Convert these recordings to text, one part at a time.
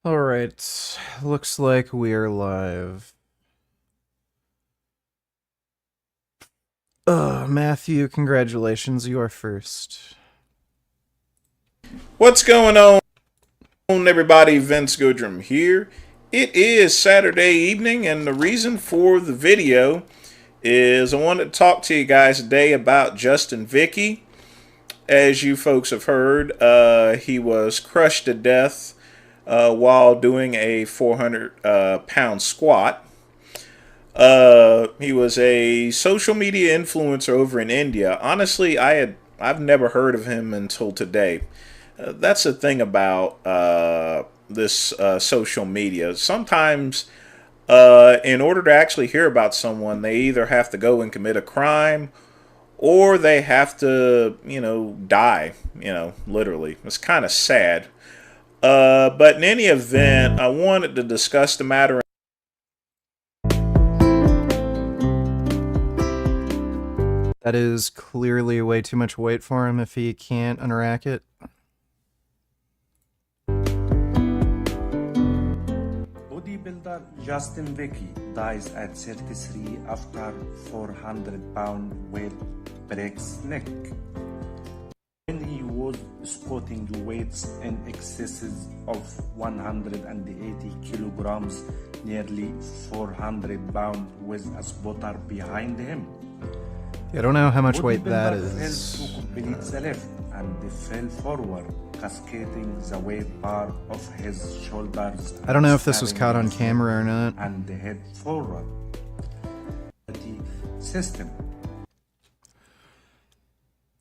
Alright, looks like we're live. Matthew, congratulations, you are first. What's going on, everybody? Vince Goodrum here. It is Saturday evening, and the reason for the video is I wanted to talk to you guys today about Justin Vicky. As you folks have heard, he was crushed to death while doing a 400-pound squat. He was a social media influencer over in India. Honestly, I've never heard of him until today. That's the thing about this social media. Sometimes, in order to actually hear about someone, they either have to go and commit a crime, or they have to, die. Literally. It's kind of sad. But in any event, I wanted to discuss the matter. That is clearly way too much weight for him if he can't unrack it. Bodybuilder Justin Vicky dies at 33 after 400-pound weight breaks neck. When he was squatting weights in excesses of 180 kilograms, nearly 400 pounds, with a spotter behind him. I don't know how much weight that is. Fell to complete the lift and fell forward, cascading the weight bar of his shoulders. I don't know if this was caught on camera or not. And the head forward. System.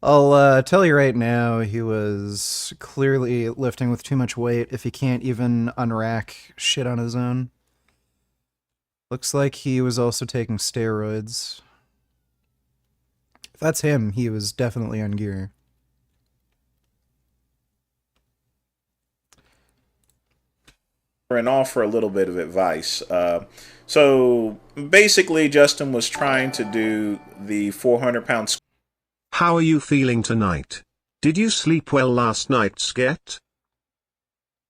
I'll tell you right now, he was clearly lifting with too much weight if he can't even unrack shit on his own. Looks like he was also taking steroids. If that's him, he was definitely on gear. And offer a little bit of advice. So basically, Justin was trying to do the 400-pound squat. How are you feeling tonight? Did you sleep well last night, Sket?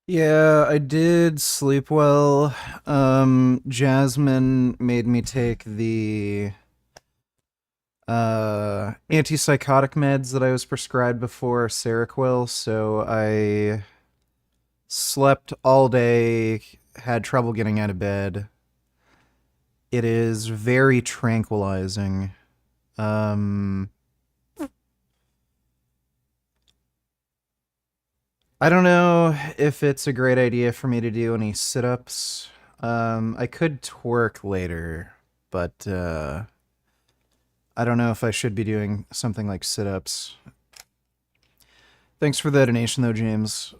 Yeah, I did sleep well. Jasmine made me take the antipsychotic meds that I was prescribed before, Seroquel, so I slept all day, had trouble getting out of bed. It is very tranquilizing. I don't know if it's a great idea for me to do any sit-ups. I could twerk later, but I don't know if I should be doing something like sit-ups. Thanks for the donation, though, James.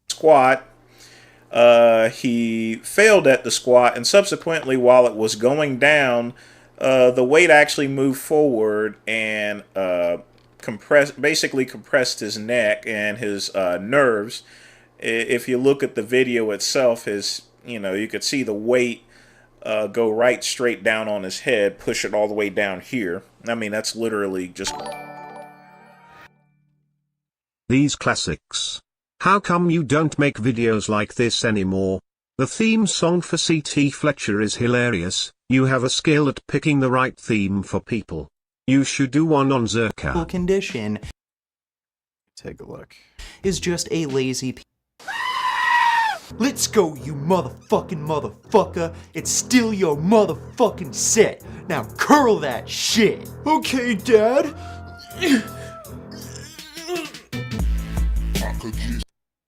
Squat. He failed at the squat, and subsequently, while it was going down, the weight actually moved forward and basically compressed his neck and his nerves. If you look at the video itself, you could see the weight go right straight down on his head, push it all the way down here. I mean, that's literally just... These classics. How come you don't make videos like this anymore? The theme song for CT Fletcher is hilarious. You have a skill at picking the right theme for people. You should do one on Zerka. Condition. Take a look. Is just a lazy Let's go, you motherfucker. It's still your motherfucking set. Now curl that shit. Okay, Dad.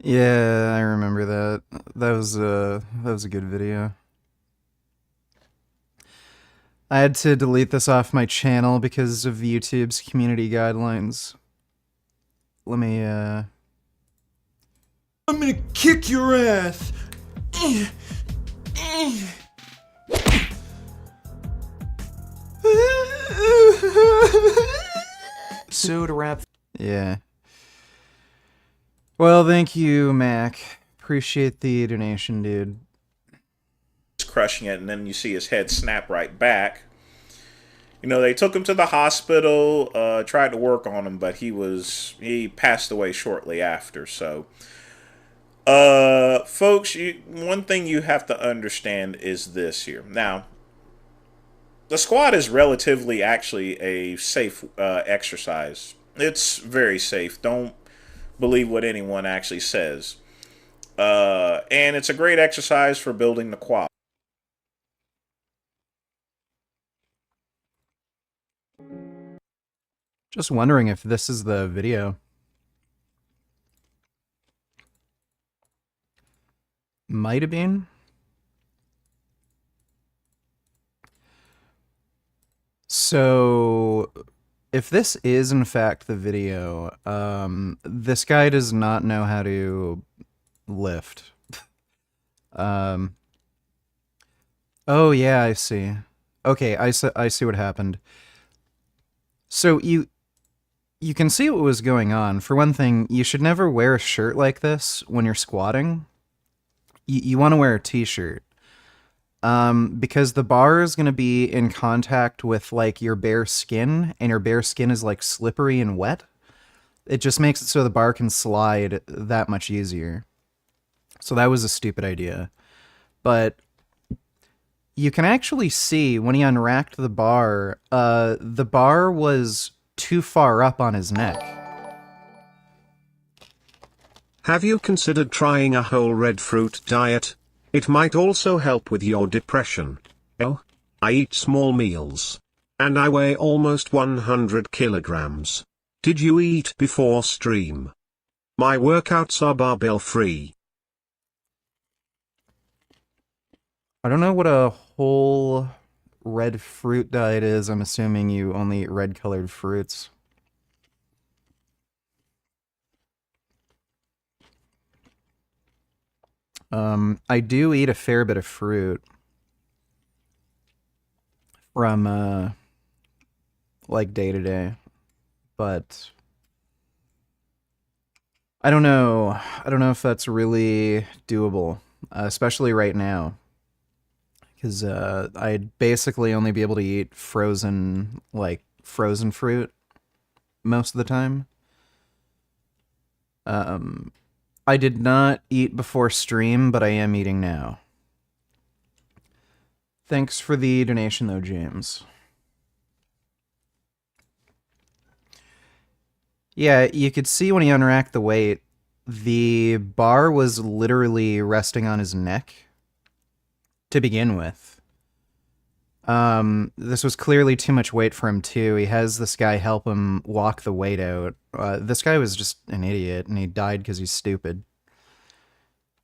Yeah, I remember that. That was a good video. I had to delete this off my channel because of YouTube's community guidelines. Let me, I'm gonna kick your ass. So to wrap. Yeah. Well, thank you, Mac. Appreciate the donation, dude. Crushing it, and then you see his head snap right back. They took him to the hospital, tried to work on him, but he passed away shortly after. So, folks, one thing you have to understand is this here. Now, the squat is relatively actually a safe exercise. It's very safe. Don't believe what anyone actually says. And it's a great exercise for building the quad. Just wondering if this is the video. Might have been. So, if this is in fact the video, this guy does not know how to lift. Oh yeah, I see. Okay, I see what happened. So you can see what was going on. For one thing, you should never wear a shirt like this when you're squatting. You want to wear a t-shirt. Because the bar is going to be in contact with like your bare skin, and your bare skin is like slippery and wet. It just makes it so the bar can slide that much easier. So that was a stupid idea. But you can actually see when he unracked the bar was too far up on his neck. Have you considered trying a whole red fruit diet? It might also help with your depression. Oh, I eat small meals. And I weigh almost 100 kilograms. Did you eat before stream? My workouts are barbell free. I don't know what a whole red fruit diet is. I'm assuming you only eat red colored fruits. I do eat a fair bit of fruit from like day to day, but I don't know. I don't know if that's really doable, especially right now, because I'd basically only be able to eat frozen fruit most of the time. I did not eat before stream, but I am eating now. Thanks for the donation, though, James. Yeah, you could see when he unracked the weight, the bar was literally resting on his neck to begin with. This was clearly too much weight for him, too. He has this guy help him walk the weight out. This guy was just an idiot, and he died because he's stupid.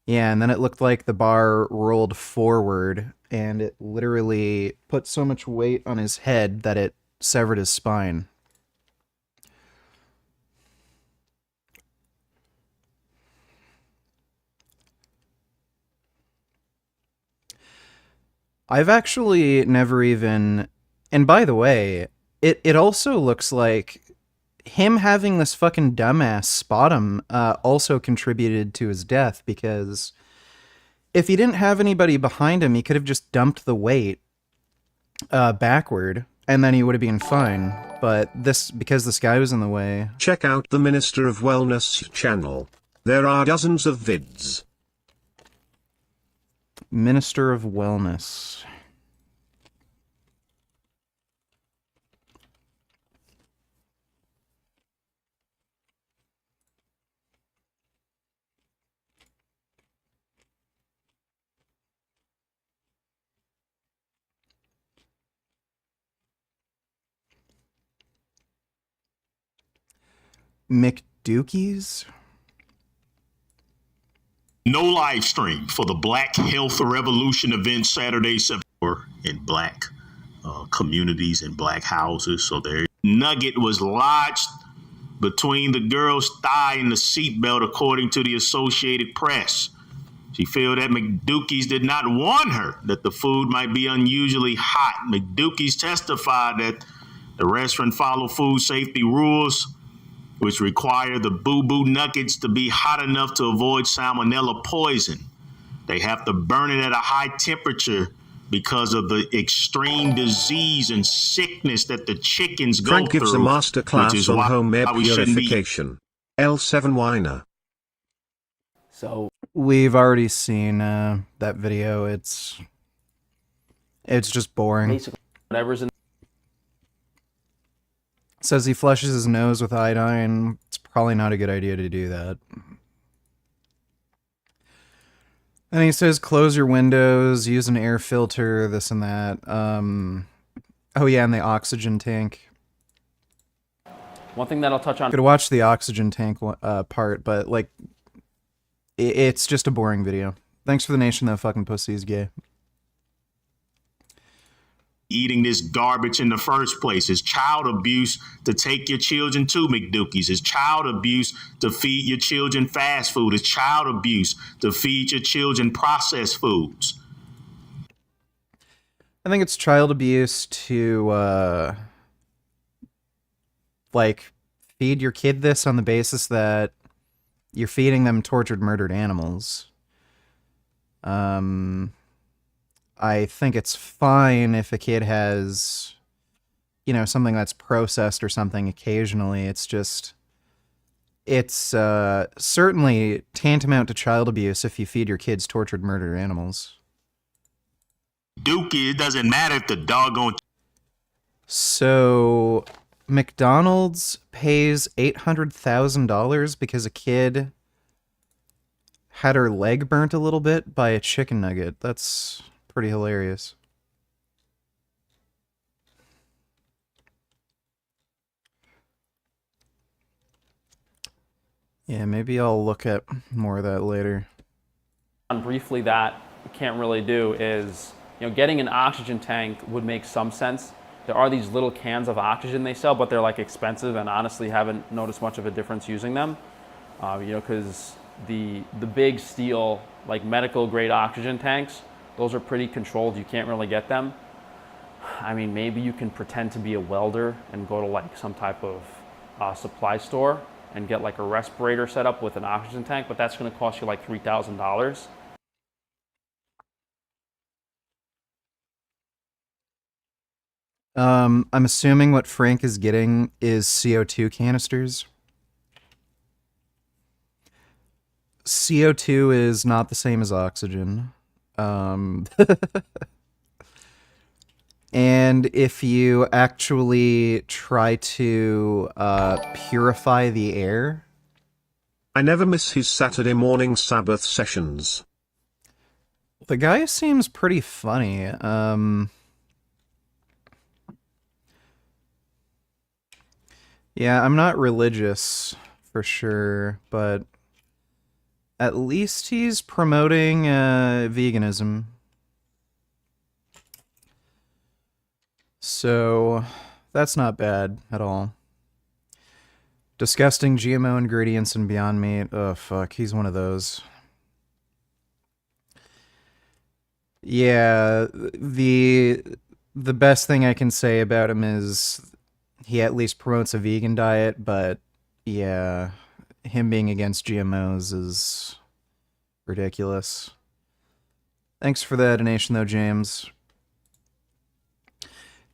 Yeah, and then it looked like the bar rolled forward, and it literally put so much weight on his head that it severed his spine. I've actually never even... And by the way, it also looks like him having this fucking dumbass spot him also contributed to his death, because if he didn't have anybody behind him, he could have just dumped the weight backward, and then he would have been fine. But because this guy was in the way... Check out the Minister of Wellness channel. There are dozens of vids. Minister of Wellness. McDookies? No live stream for the Black Health Revolution event Saturday, September in black communities and black houses. So their nugget was lodged between the girl's thigh and the seatbelt, according to the Associated Press. She felt that McDookies did not warn her that the food might be unusually hot. McDookies testified that the restaurant followed food safety rules, which require the boo-boo nuggets to be hot enough to avoid salmonella poison. They have to burn it at a high temperature because of the extreme disease and sickness that the chickens go Frank gives a through, which masterclass is on why home air we shouldn't be. purification. L7 Whiner. So We've already seen that video. It's just boring. basically, whatever's in Says he flushes his nose with iodine. It's probably not a good idea to do that. And he says, close your windows, use an air filter, this and that. Oh yeah, and the oxygen tank. one thing that I'll touch on. Could watch the oxygen tank part, but like, it's just a boring video. Thanks for the nation that fucking pussy is gay. Eating this garbage in the first place. It's child abuse to take your children to McDookies. It's child abuse to feed your children fast food. It's child abuse to feed your children processed foods. I think it's child abuse to, like, feed your kid this on the basis that you're feeding them tortured, murdered animals. I think it's fine if a kid has, you know, something that's processed or something occasionally. It's just, it's certainly tantamount to child abuse if you feed your kids tortured, murdered animals. Dookie, it doesn't matter if the doggone. So, McDonald's pays $800,000 because a kid had her leg burnt a little bit by a chicken nugget. That's pretty hilarious. Yeah, maybe I'll look at more of that later. Briefly, that we can't really do is, you know, getting an oxygen tank would make some sense. There are these little cans of oxygen they sell, but they're like expensive, and honestly haven't noticed much of a difference using them. You know, because the big steel, like medical grade oxygen tanks, those are pretty controlled. You can't really get them. I mean, maybe you can pretend to be a welder and go to like some type of supply store and get like a respirator set up with an oxygen tank, but that's going to cost you like $3,000. I'm assuming what Frank is getting is CO2 canisters. CO2 is not the same as oxygen. And if you actually try to purify the air... I never miss his Saturday morning Sabbath sessions. The guy seems pretty funny. Yeah, I'm not religious, for sure, but at least he's promoting veganism. So, that's not bad at all. Disgusting GMO ingredients in Beyond Meat. Oh, fuck, he's one of those. Yeah, the best thing I can say about him is he at least promotes a vegan diet, but yeah, him being against GMOs is ridiculous. Thanks for the donation, though, James.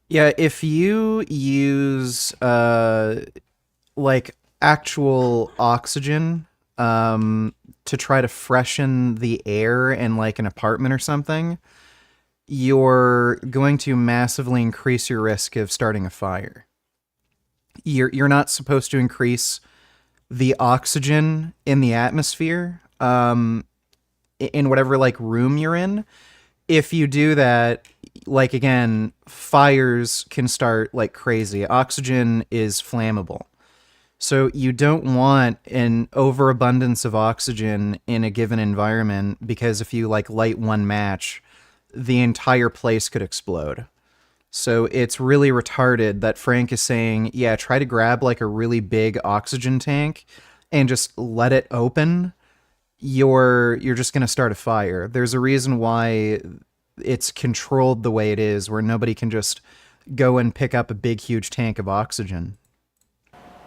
Yeah, if you use, like, actual oxygen, to try to freshen the air in, like, an apartment or something, you're going to massively increase your risk of starting a fire. You're not supposed to increase the oxygen in the atmosphere, in whatever, like, room you're in. If you do that, like, again, fires can start like crazy. Oxygen is flammable. So you don't want an overabundance of oxygen in a given environment, because if you, like, light one match, the entire place could explode. So it's really retarded that Frank is saying, yeah, try to grab, like, a really big oxygen tank and just let it open. You're just going to start a fire. There's a reason why it's controlled the way it is, where nobody can just go and pick up a big, huge tank of oxygen.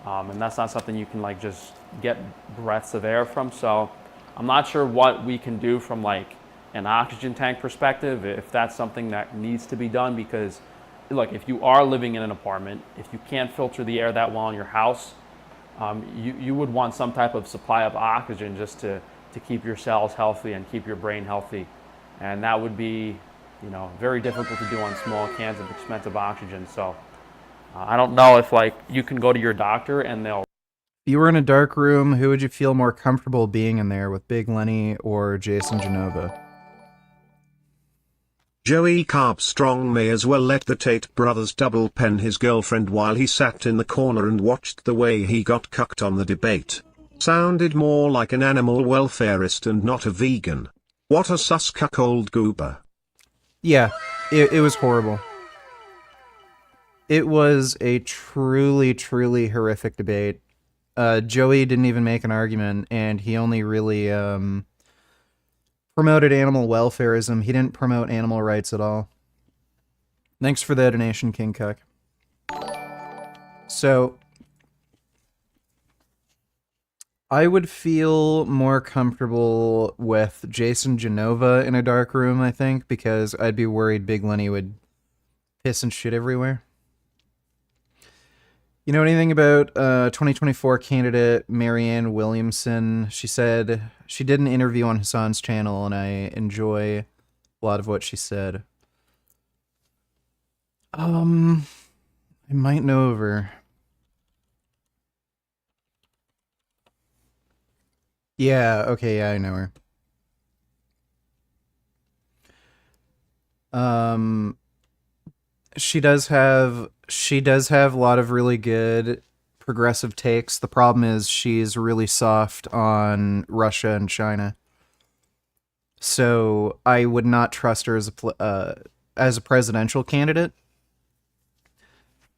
And that's not something you can, like, just get breaths of air from. So I'm not sure what we can do from, like, an oxygen tank perspective, if that's something that needs to be done, because look, if you are living in an apartment, if you can't filter the air that well in your house, you would want some type of supply of oxygen just to keep your cells healthy and keep your brain healthy. And that would be, you know, very difficult to do on small cans of expensive oxygen. So I don't know if like you can go to your doctor and they'll. If you were in a dark room, who would you feel more comfortable being in there with, Big Lenny or Jason Genova? Joey Carbstrong may as well let the Tate brothers double pen his girlfriend while he sat in the corner and watched the way he got cucked on the debate. Sounded more like an animal welfarist and not a vegan. What a sus cuckold goober. Yeah, it was horrible. It was a truly, truly horrific debate. Joey didn't even make an argument, and he only really promoted animal welfarism. He didn't promote animal rights at all. Thanks for the donation, King Cuck. So, I would feel more comfortable with Jason Genova in a dark room, I think, because I'd be worried Big Lenny would piss and shit everywhere. You know anything about 2024 candidate Marianne Williamson? She said she did an interview on Hassan's channel, and I enjoy a lot of what she said. I might know of her. Yeah, okay, yeah, I know her. She does have a lot of really good progressive takes. The problem is she's really soft on Russia and China. So I would not trust her as a presidential candidate,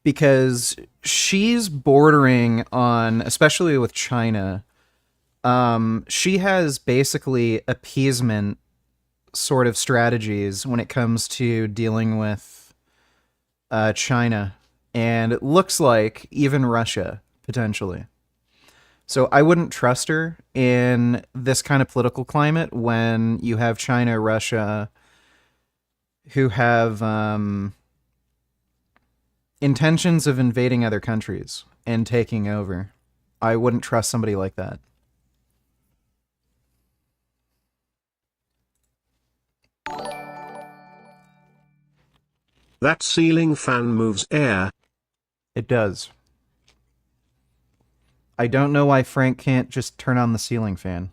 because she's bordering on, especially with China, she has basically appeasement sort of strategies when it comes to dealing with China, and it looks like even Russia, potentially. So I wouldn't trust her in this kind of political climate when you have China, Russia, who have intentions of invading other countries and taking over. I wouldn't trust somebody like that. That ceiling fan moves air. It does. I don't know why Frank can't just turn on the ceiling fan.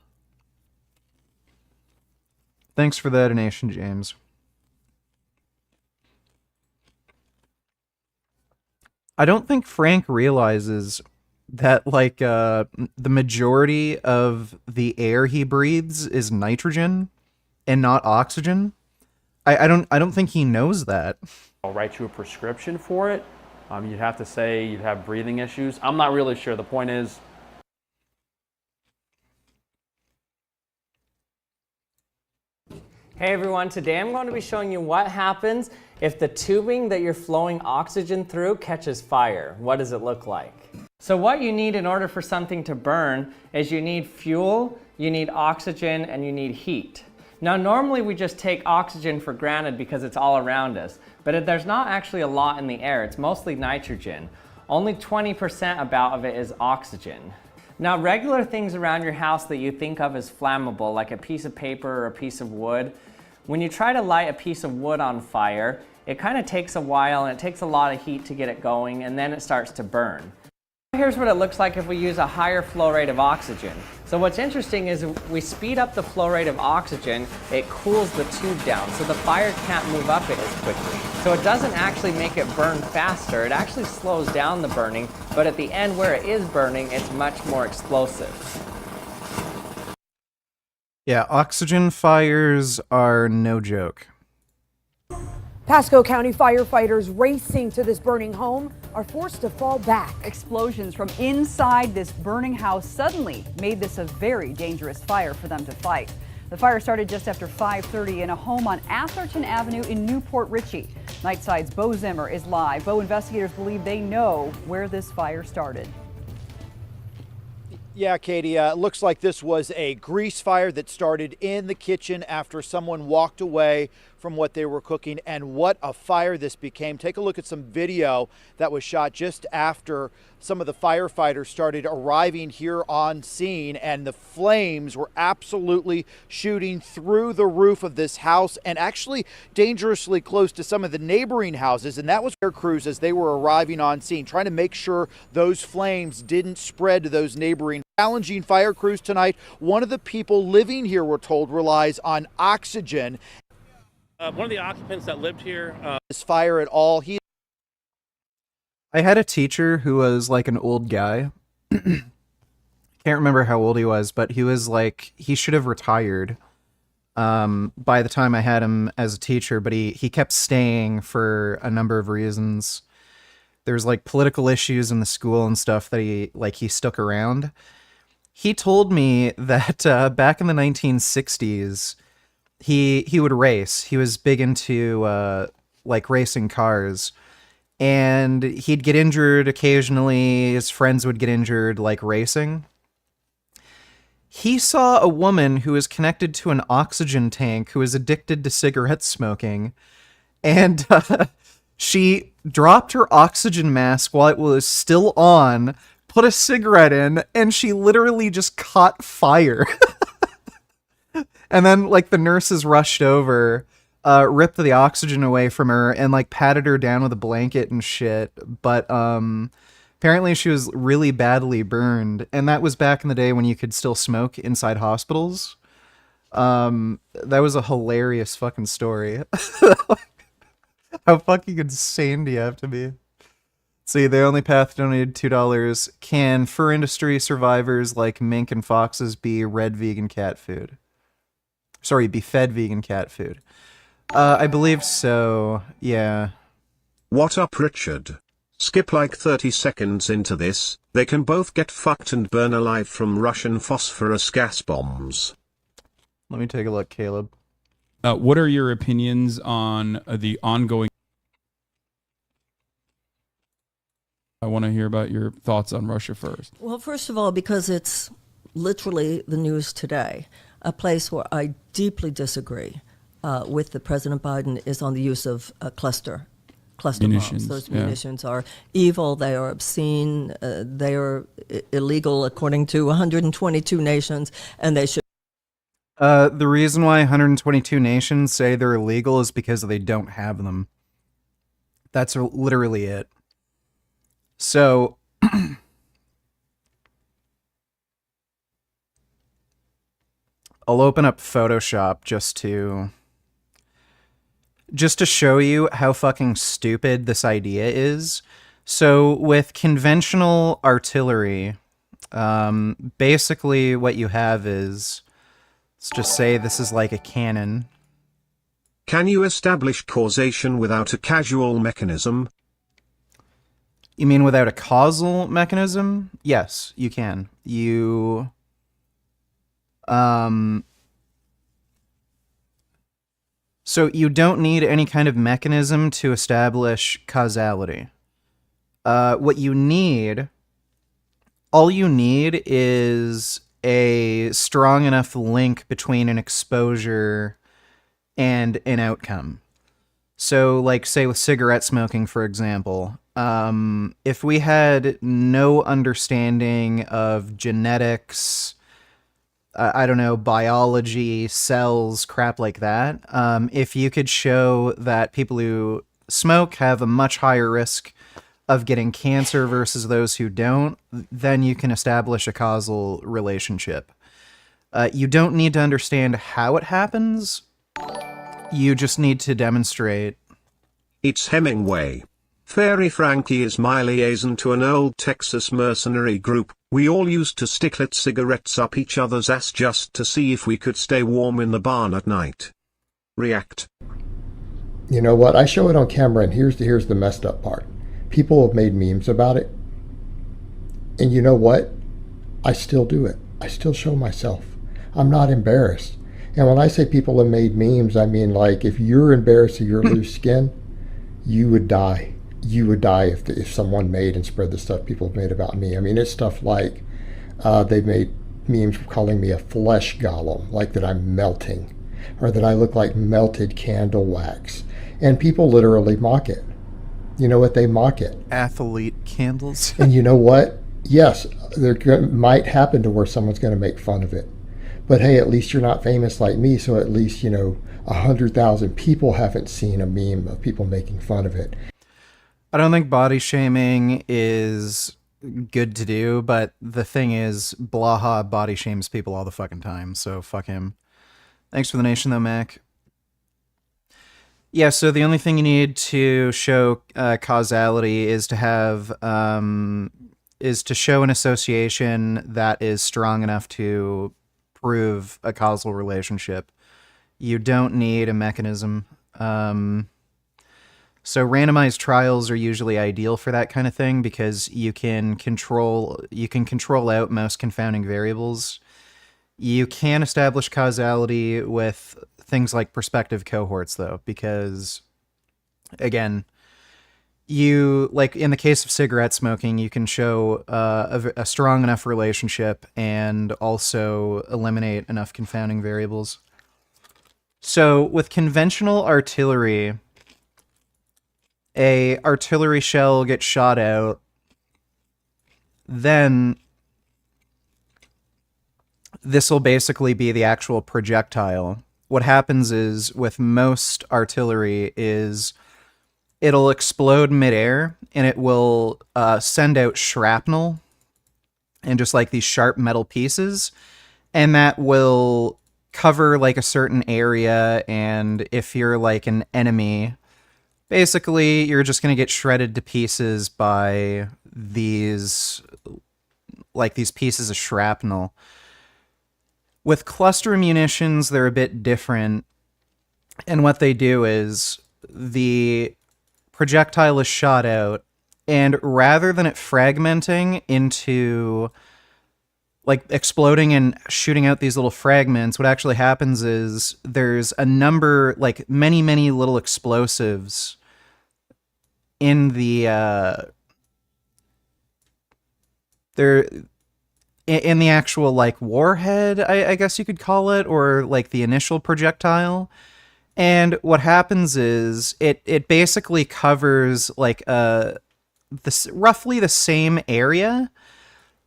Thanks for the donation, James. I don't think Frank realizes that, like, the majority of the air he breathes is nitrogen and not oxygen. I don't think he knows that. I'll write you a prescription for it. You'd have to say you'd have breathing issues. I'm not really sure. The point is, hey everyone, today I'm going to be showing you what happens if the tubing that you're flowing oxygen through catches fire. What does it look like? So what you need in order for something to burn is you need fuel, you need oxygen, and you need heat. Now normally we just take oxygen for granted because it's all around us, but there's not actually a lot in the air. It's mostly nitrogen. Only 20% about of it is oxygen. Now regular things around your house that you think of as flammable, like a piece of paper or a piece of wood, when you try to light a piece of wood on fire, it kind of takes a while and it takes a lot of heat to get it going, and then it starts to burn. Here's what it looks like if we use a higher flow rate of oxygen. So what's interesting is if we speed up the flow rate of oxygen, it cools the tube down, so the fire can't move up it as quickly. So it doesn't actually make it burn faster, it actually slows down the burning, but at the end where it is burning, it's much more explosive. Yeah, oxygen fires are no joke. Pasco County firefighters racing to this burning home are forced to fall back. Explosions from inside this burning house suddenly made this a very dangerous fire for them to fight. The fire started just after 5:30 in a home on Atherton Avenue in Newport Richey. Nightside's Bo Zimmer is live. Bo, investigators believe they know where this fire started. Yeah, Katie, it looks like this was a grease fire that started in the kitchen after someone walked away from what they were cooking, and what a fire this became. Take a look at some video that was shot just after some of the firefighters started arriving here on scene, and the flames were absolutely shooting through the roof of this house and actually dangerously close to some of the neighboring houses. And that was fire crews as they were arriving on scene, trying to make sure those flames didn't spread to those neighboring. Challenging fire crews tonight. One of the people living here, we're told, relies on oxygen. One of the occupants that lived here. This fire at all. I had a teacher who was like an old guy. Can't remember how old he was, but he was like, he should have retired by the time I had him as a teacher, but he kept staying for a number of reasons. There's like political issues in the school and stuff that he stuck around. He told me that back in the 1960s, he would race. He was big into like racing cars, and he'd get injured occasionally. His friends would get injured like racing. He saw a woman who was connected to an oxygen tank who was addicted to cigarette smoking, and she dropped her oxygen mask while it was still on, put a cigarette in, and she literally just caught fire. And then, like, the nurses rushed over, ripped the oxygen away from her, and, like, patted her down with a blanket and shit. But, apparently she was really badly burned. And that was back in the day when you could still smoke inside hospitals. That was a hilarious fucking story. How fucking insane do you have to be? See, The Only Path donated $2. Can fur industry survivors like mink and foxes be red vegan cat food? Sorry, be fed vegan cat food. I believe so, yeah. What up, Richard? Skip like 30 seconds into this. They can both get fucked and burn alive from Russian phosphorus gas bombs. Let me take a look, Caleb. What are your opinions on the ongoing... I want to hear about your thoughts on Russia first. Well, first of all, because it's literally the news today, a place where I deeply disagree with the President Biden is on the use of cluster munitions. Bombs. Those munitions are evil. They are obscene. They are illegal according to 122 nations, and they should. The reason why 122 nations say they're illegal is because they don't have them. That's literally it. So, I'll open up Photoshop just to show you how fucking stupid this idea is. So, with conventional artillery, basically what you have is, let's just say this is like a cannon. Can you establish causation without a causal mechanism? You mean without a causal mechanism? Yes, you can. So you don't need any kind of mechanism to establish causality. All you need is a strong enough link between an exposure and an outcome. So, like, say with cigarette smoking, for example, if we had no understanding of genetics, I don't know, biology, cells, crap like that, if you could show that people who smoke have a much higher risk of getting cancer versus those who don't, then you can establish a causal relationship. You don't need to understand how it happens. You just need to demonstrate. It's Hemingway. Fairy Frankie is my liaison to an old Texas mercenary group. We all used to stick lit cigarettes up each other's ass just to see if we could stay warm in the barn at night. React. You know what? I show it on camera, and here's the messed up part. People have made memes about it. And you know what? I still do it. I still show myself. I'm not embarrassed. And when I say people have made memes, I mean, like, if you're embarrassed of your loose skin, you would die. You would die if someone made and spread the stuff people have made about me. I mean, it's stuff like, They've made memes calling me a flesh golem, like that I'm melting, or that I look like melted candle wax. And people literally mock it. You know what? They mock it. Athlete candles. And you know what? Yes, might happen to where someone's going to make fun of it. But hey, at least you're not famous like me, so at least, 100,000 people haven't seen a meme of people making fun of it. I don't think body shaming is good to do, but the thing is, Blaha body shames people all the fucking time, so fuck him. Thanks for the nation, though, Mac. Yeah, so the only thing you need to show causality is to have is to show an association that is strong enough to prove a causal relationship. You don't need a mechanism. So randomized trials are usually ideal for that kind of thing because you can control out most confounding variables. You can establish causality with things like prospective cohorts, though, because, again, like in the case of cigarette smoking, you can show a strong enough relationship and also eliminate enough confounding variables. So with conventional artillery, a artillery shell gets shot out, then this will basically be the actual projectile. What happens is, with most artillery, is it'll explode midair, and it will send out shrapnel, and just like these sharp metal pieces, and that will cover like a certain area, and if you're like an enemy, basically you're just going to get shredded to pieces by these pieces of shrapnel. With cluster munitions, they're a bit different, and what they do is the projectile is shot out, and rather than it fragmenting into, like, exploding and shooting out these little fragments, what actually happens is there's a number, like, many, many little explosives in the, in the actual, like, warhead, I guess you could call it, or, like, the initial projectile. And what happens is it basically covers, like, roughly the same area,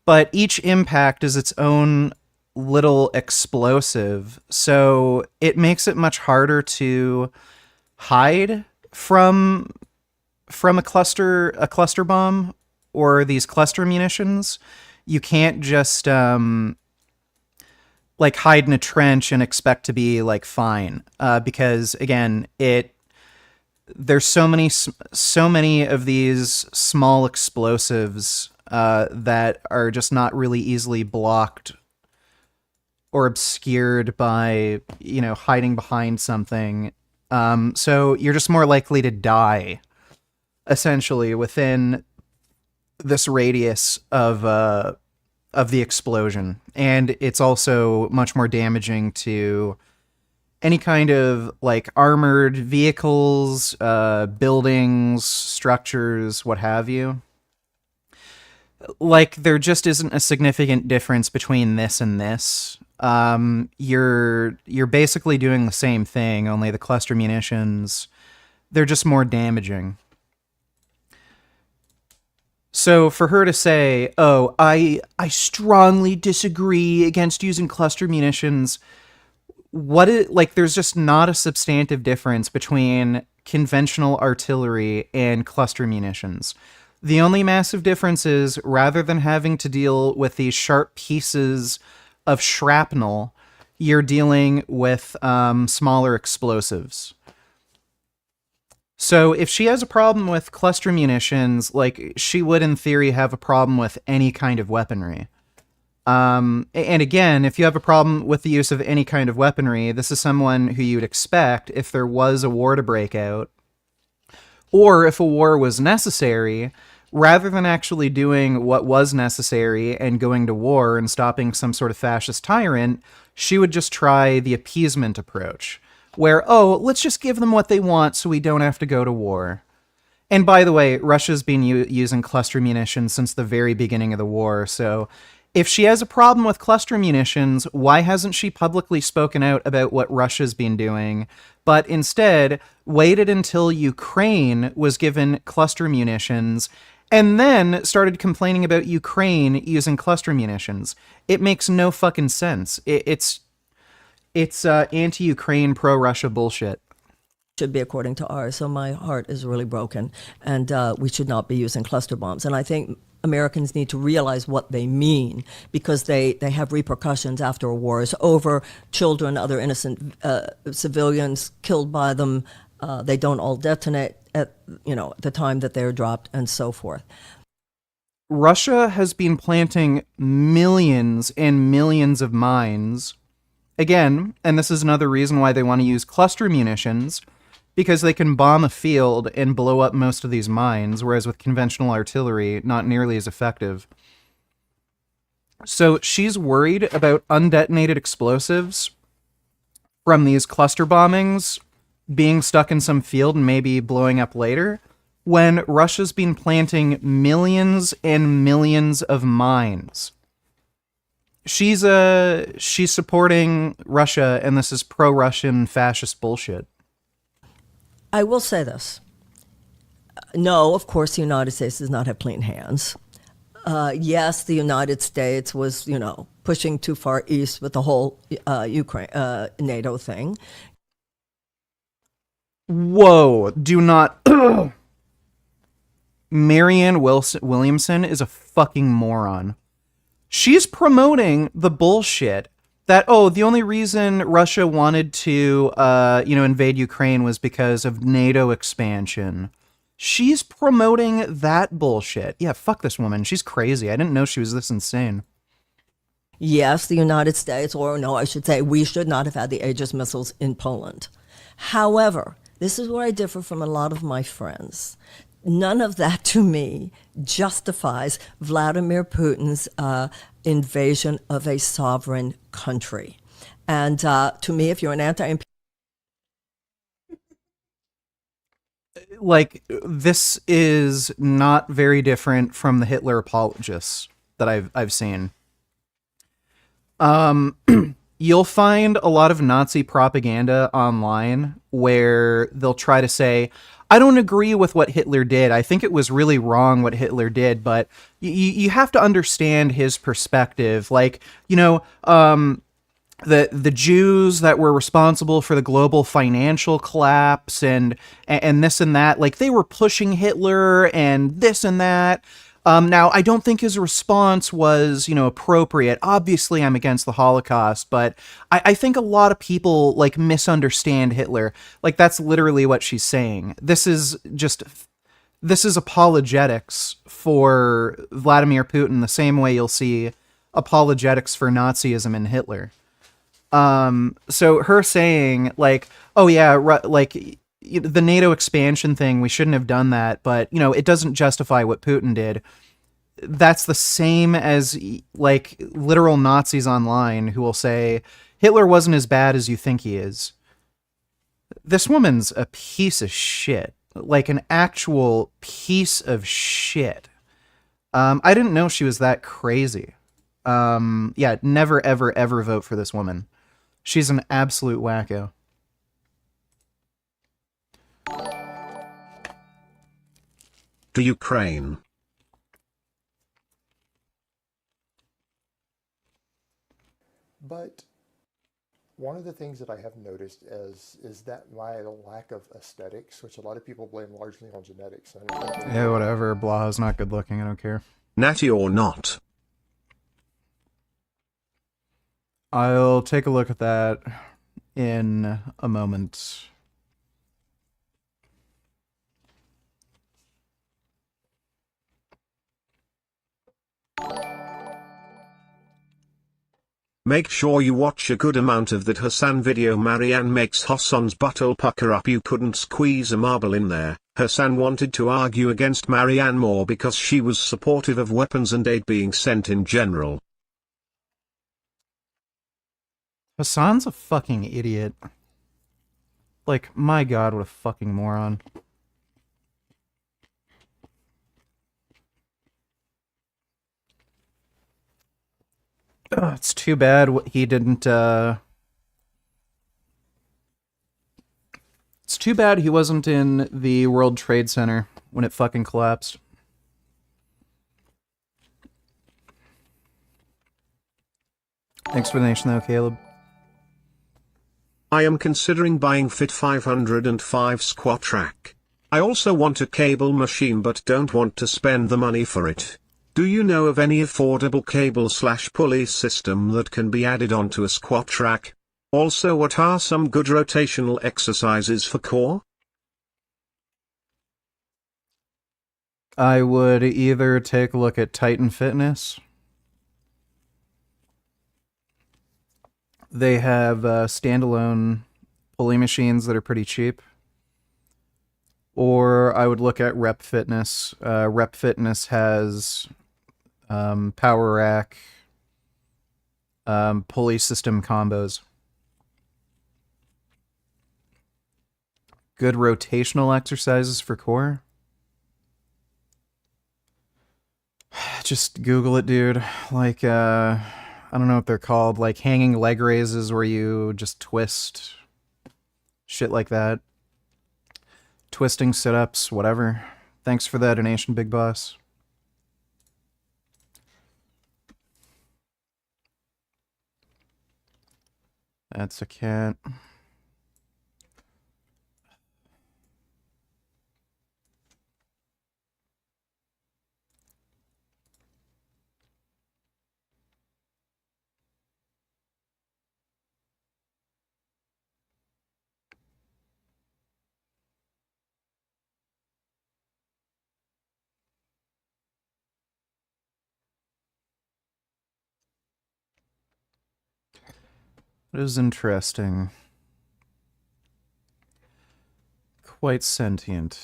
but each impact is its own little explosive. So it makes it much harder to hide from a cluster bomb or these cluster munitions. You can't just like hide in a trench and expect to be like fine, because again, there's so many of these small explosives that are just not really easily blocked or obscured by hiding behind something. So you're just more likely to die, essentially, within this radius of the explosion. And it's also much more damaging to any kind of like armored vehicles, buildings, structures, what have you. Like, there just isn't a significant difference between this and this. You're basically doing the same thing, only the cluster munitions, they're just more damaging. So for her to say, oh, I strongly disagree against using cluster munitions, there's just not a substantive difference between conventional artillery and cluster munitions. The only massive difference is, rather than having to deal with these sharp pieces of shrapnel, you're dealing with smaller explosives. So if she has a problem with cluster munitions, like, she would in theory have a problem with any kind of weaponry. And again, if you have a problem with the use of any kind of weaponry, this is someone who you'd expect, if there was a war to break out, or if a war was necessary, rather than actually doing what was necessary and going to war and stopping some sort of fascist tyrant, she would just try the appeasement approach, where, oh, let's just give them what they want so we don't have to go to war. And by the way, Russia's been using cluster munitions since the very beginning of the war, so If she has a problem with cluster munitions, why hasn't she publicly spoken out about what Russia's been doing, but instead waited until Ukraine was given cluster munitions and then started complaining about Ukraine using cluster munitions? It makes no fucking sense. It's anti-Ukraine, pro-Russia bullshit. Should be according to ours. So my heart is really broken, and we should not be using cluster bombs. And I think Americans need to realize what they mean, because they have repercussions after wars over children, other innocent civilians killed by them. They don't all detonate at the time that they're dropped, and so forth. Russia has been planting millions and millions of mines. Again, and this is another reason why they want to use cluster munitions, because they can bomb a field and blow up most of these mines, whereas with conventional artillery, not nearly as effective. So she's worried about undetonated explosives from these cluster bombings being stuck in some field and maybe blowing up later, when Russia's been planting millions and millions of mines. She's supporting Russia, and this is pro-Russian fascist bullshit. I will say this. No, of course, the United States does not have clean hands. Yes, the United States was, pushing too far east with the whole Ukraine NATO thing. Whoa, do not... Marianne Williamson is a fucking moron. She's promoting the bullshit that, the only reason Russia wanted to, invade Ukraine was because of NATO expansion. She's promoting that bullshit. Yeah, fuck this woman. She's crazy. I didn't know she was this insane. Yes, the United States, or no, I should say, we should not have had the Aegis missiles in Poland. However, this is where I differ from a lot of my friends. None of that, to me, justifies Vladimir Putin's invasion of a sovereign country. And to me, if you're an anti-imperialist... This is not very different from the Hitler apologists that I've seen. You'll find a lot of Nazi propaganda online where they'll try to say, I don't agree with what Hitler did. I think it was really wrong what Hitler did, but you have to understand his perspective. The Jews that were responsible for the global financial collapse and this and that, they were pushing Hitler and this and that. Now, I don't think his response was, appropriate. Obviously, I'm against the Holocaust, but I think a lot of people, misunderstand Hitler. That's literally what she's saying. This is apologetics for Vladimir Putin, the same way you'll see apologetics for Nazism and Hitler. So her saying, the NATO expansion thing, we shouldn't have done that, but, it doesn't justify what Putin did. That's the same as, literal Nazis online who will say, Hitler wasn't as bad as you think he is. This woman's a piece of shit. An actual piece of shit. I didn't know she was that crazy. Never, ever, ever vote for this woman. She's an absolute wacko. To Ukraine. But one of the things that I have noticed is that my lack of aesthetics, which a lot of people blame largely on genetics. Yeah, whatever. Blaha's not good looking. I don't care. Natty or not. I'll take a look at that in a moment. Make sure you watch a good amount of that Hassan video. Marianne makes Hassan's butthole pucker up. You couldn't squeeze a marble in there. Hassan wanted to argue against Marianne more because she was supportive of weapons and aid being sent in general. Hassan's a fucking idiot. My God, what a fucking moron. It's too bad he didn't, It's too bad he wasn't in the World Trade Center when it fucking collapsed. Thanks for the nation though, Caleb. I am considering buying Fit 505 squat rack. I also want a cable machine but don't want to spend the money for it. Do you know of any affordable cable/pulley system that can be added onto a squat rack? Also, what are some good rotational exercises for core? I would either take a look at Titan Fitness. They have standalone pulley machines that are pretty cheap. Or I would look at Rep Fitness. Rep Fitness has power rack, pulley system combos. Good rotational exercises for core. Just Google it, dude. Like, I don't know what they're called. Like hanging leg raises where you just twist. Shit like that. Twisting sit-ups, whatever. Thanks for that donation, Big Boss. That's a cat. It is interesting. Quite sentient.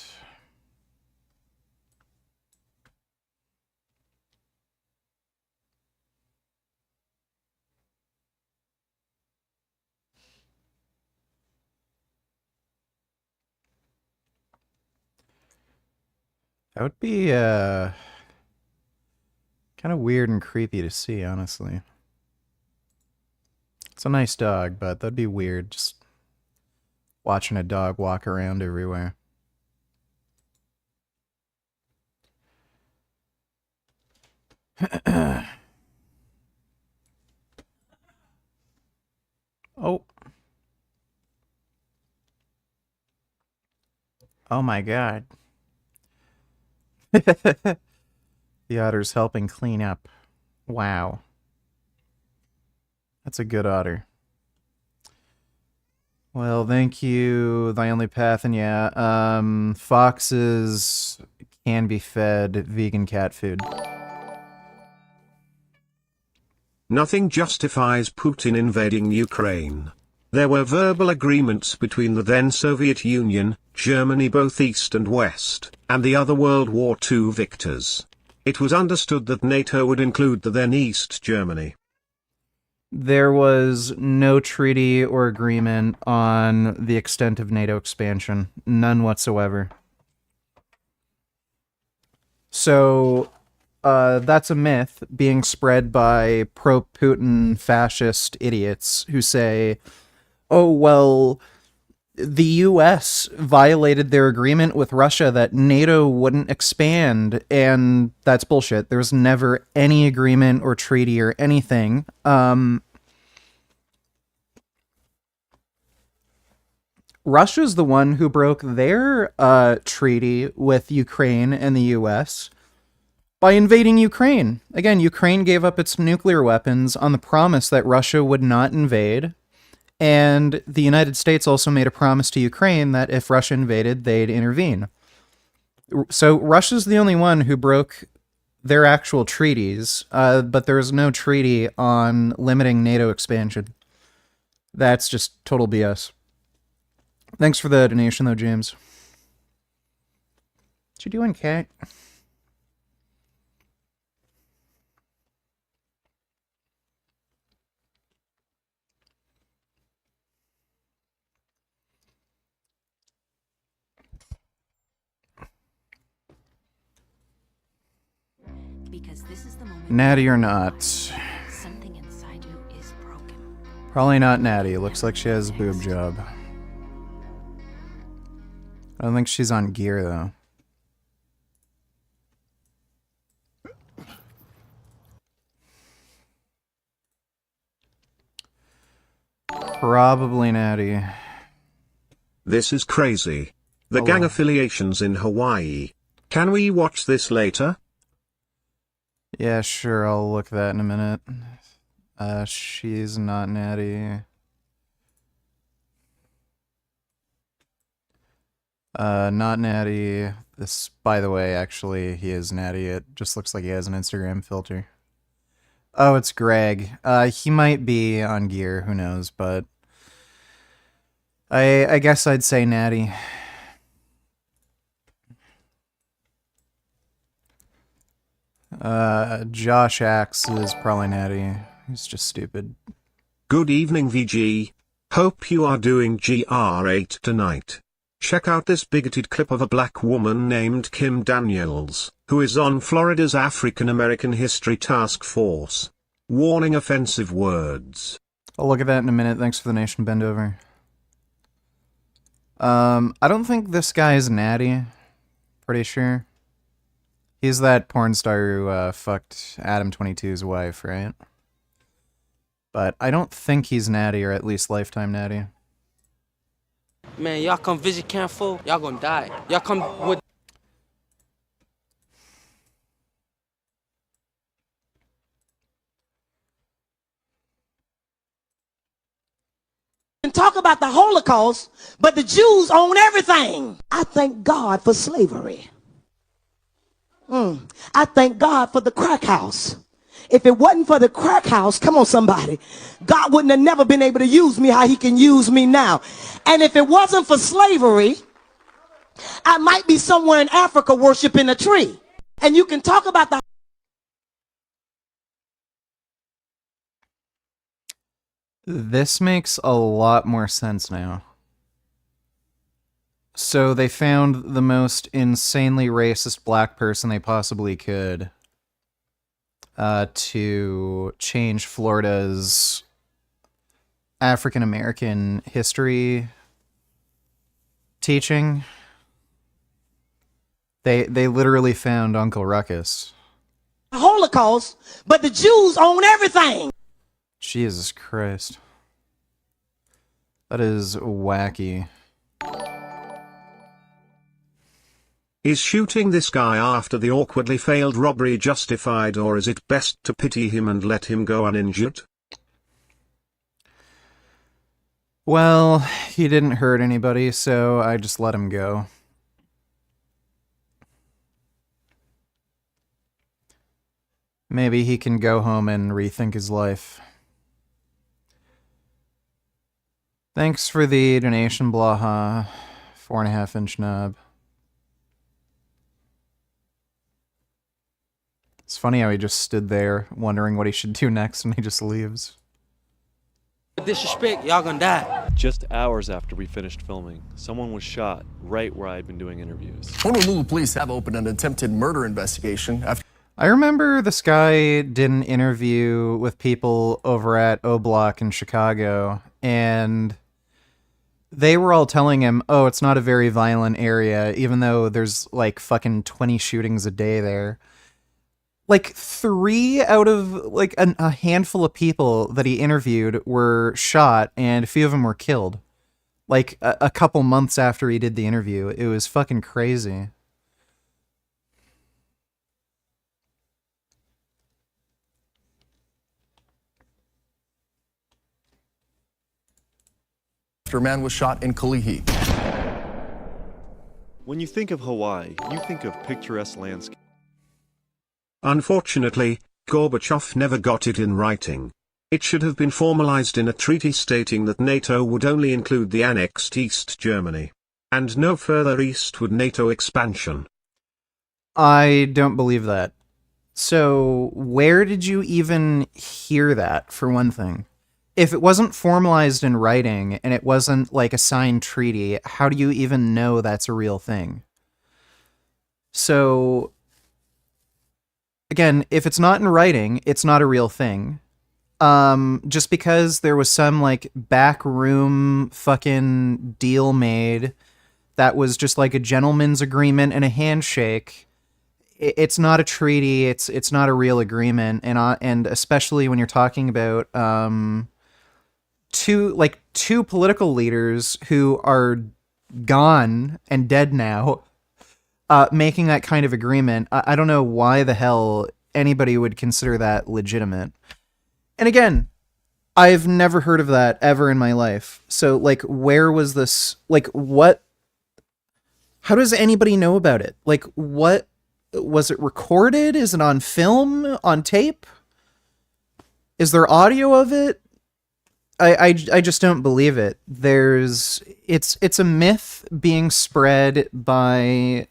That would be kind of weird and creepy to see, honestly. It's a nice dog, but that'd be weird just watching a dog walk around everywhere. Oh. Oh my god. The otter's helping clean up. Wow. That's a good otter. Well, thank you, Thy Only Path, and yeah, foxes can be fed vegan cat food. Nothing justifies Putin invading Ukraine. There were verbal agreements between the then Soviet Union, Germany, both East and West, and the other World War II victors. It was understood that NATO would include the then East Germany. There was no treaty or agreement on the extent of NATO expansion. None whatsoever. So, that's a myth being spread by pro-Putin fascist idiots who say, oh, well, the US violated their agreement with Russia that NATO wouldn't expand, and that's bullshit. There was never any agreement or treaty or anything. Russia's the one who broke their treaty with Ukraine and the US by invading Ukraine. Again, Ukraine gave up its nuclear weapons on the promise that Russia would not invade. And the United States also made a promise to Ukraine that if Russia invaded, they'd intervene. So Russia's the only one who broke their actual treaties, but there was no treaty on limiting NATO expansion. That's just total BS. Thanks for the donation, though, James. What you doing, cat? Because this is the moment. Natty or not. Something inside Probably not Natty. Looks like she has a boob job. I don't think she's on gear, though. Probably Natty. This is crazy. The Oh, gang well. affiliations in Hawaii. Can we watch this later? Yeah, sure, I'll look at that in a minute. She's not Natty. Not Natty. This, by the way, actually, he is Natty. It just looks like he has an Instagram filter. Oh, it's Greg. He might be on gear, who knows, but I guess I'd say Natty. Josh Axe is probably Natty. He's just stupid. Good evening, VG. Hope you are doing GR8 tonight. Check out this bigoted clip of a black woman named Kim Daniels, who is on Florida's African American History Task Force. Warning: offensive words. I'll look at that in a minute. Thanks for the nation bend over. I don't think this guy is Natty. Pretty sure. He's that porn star who fucked Adam 22's wife, right? But I don't think he's Natty, or at least lifetime Natty. Man, y'all come visit Camp 4, y'all gonna die. Y'all come with... And talk about the Holocaust, but the Jews own everything. I thank God for slavery. I thank God for the crack house. If it wasn't for the crack house, come on somebody, God wouldn't have never been able to use me how he can use me now. And if it wasn't for slavery, I might be somewhere in Africa worshiping a tree. And you can talk about the... This makes a lot more sense now. So they found the most insanely racist black person they possibly could to change Florida's African American history teaching. They literally found Uncle Ruckus. Holocaust, but the Jews own everything. Jesus Christ. That is wacky. Is shooting this guy after the awkwardly failed robbery justified, or is it best to pity him and let him go uninjured? Well, he didn't hurt anybody, so I just let him go. Maybe he can go home and rethink his life. Thanks for the donation, Blaha. 4.5-inch nub. It's funny how he just stood there wondering what he should do next and he just leaves. Disrespect, y'all gonna die. Just hours after we finished filming, someone was shot right where I'd been doing interviews. Honolulu police have opened an attempted murder investigation after... I remember this guy did an interview with people over at O Block in Chicago, and they were all telling him, oh, it's not a very violent area, even though there's like fucking 20 shootings a day there. Like 3 out of like a handful of people that he interviewed were shot, and a few of them were killed. Like a couple months after he did the interview. It was fucking crazy. a man was shot in Kalihi. When you think of Hawaii, you think of picturesque landscapes. Unfortunately, Gorbachev never got it in writing. It should have been formalized in a treaty stating that NATO would only include the annexed East Germany, and no further eastward NATO expansion. I don't believe that. So, where did you even hear that, for one thing? If it wasn't formalized in writing, and it wasn't like a signed treaty, how do you even know that's a real thing? So, again, if it's not in writing, it's not a real thing. just because there was some like backroom fucking deal made that was just like a gentleman's agreement and a handshake. It's not a treaty. It's not a real agreement, and especially when you're talking about two political leaders who are gone and dead now, making that kind of agreement. I don't know why the hell anybody would consider that legitimate. And again, I've never heard of that ever in my life. So like, where was this? Like, what? How does anybody know about it? Like, what? Was it recorded? Is it on film? On tape? Is there audio of it? I just don't believe it. It's a myth being spread by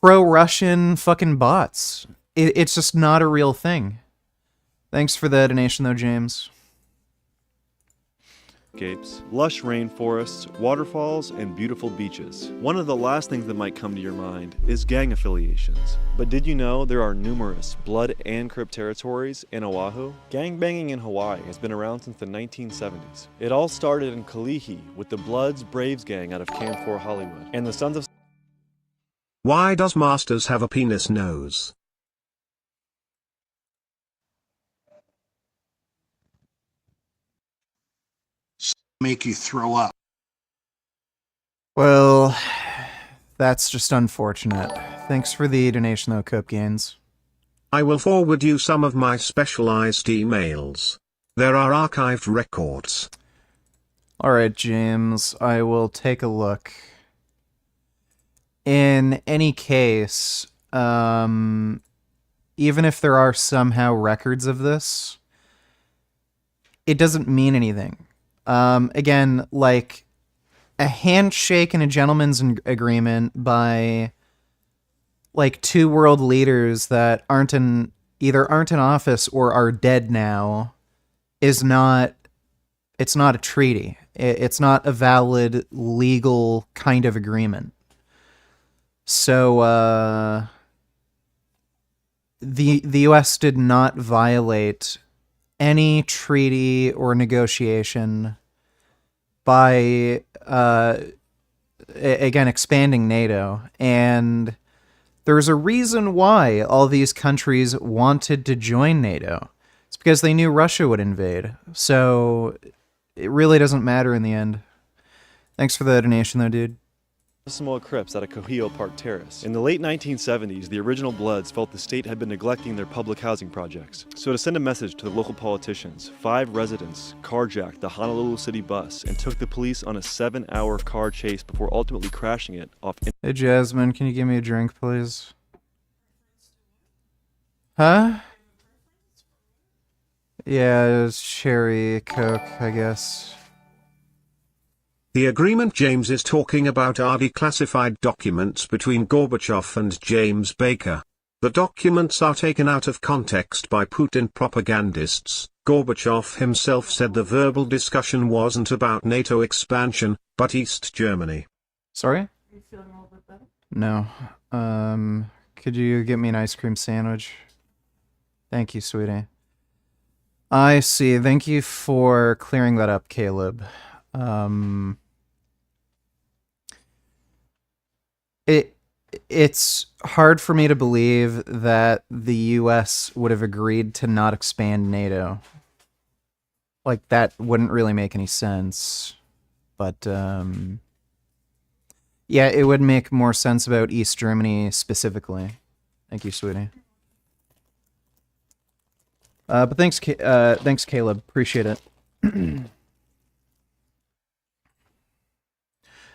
pro-Russian fucking bots. It's just not a real thing. Thanks for the donation though, James. Landscapes, lush rainforests, waterfalls, and beautiful beaches. One of the last things that might come to your mind is gang affiliations. But did you know there are numerous blood and crip territories in Oahu? Gangbanging in Hawaii has been around since the 1970s. It all started in Kalihi with the Bloods Braves gang out of Camp 4 Hollywood, and the Sons of... Why does Masters have a penis nose? Make you throw up. Well, that's just unfortunate. Thanks for the donation though, Cope Gaines. I will forward you some of my specialized emails. There are archived records. Alright, James, I will take a look. In any case, even if there are somehow records of this, it doesn't mean anything. Again, like a handshake and a gentleman's agreement by like two world leaders that either aren't in office or are dead now it's not a treaty. It's not a valid legal kind of agreement. So, the US did not violate any treaty or negotiation by, again, expanding NATO. And there's a reason why all these countries wanted to join NATO. It's because they knew Russia would invade. So it really doesn't matter in the end. Thanks for the donation though, dude. Samoa Crips out of Cohio Park Terrace. In the late 1970s, the original Bloods felt the state had been neglecting their public housing projects. So to send a message to the local politicians, 5 residents carjacked the Honolulu City bus and took the police on a 7-hour car chase before ultimately crashing it off. Hey Jasmine, can you give me a drink, please? Huh? Yeah, it's cherry Coke, I guess. The agreement James is talking about are declassified documents between Gorbachev and James Baker. The documents are taken out of context by Putin propagandists. Gorbachev himself said the verbal discussion wasn't about NATO expansion, but East Germany. Sorry? Are you feeling a little bit better? No. Could you get me an ice cream sandwich? Thank you, sweetie. I see. Thank you for clearing that up, Caleb. It's hard for me to believe that the US would have agreed to not expand NATO. Like, that wouldn't really make any sense. But, yeah, it would make more sense about East Germany specifically. Thank you, sweetie. But thanks, Caleb. Appreciate it.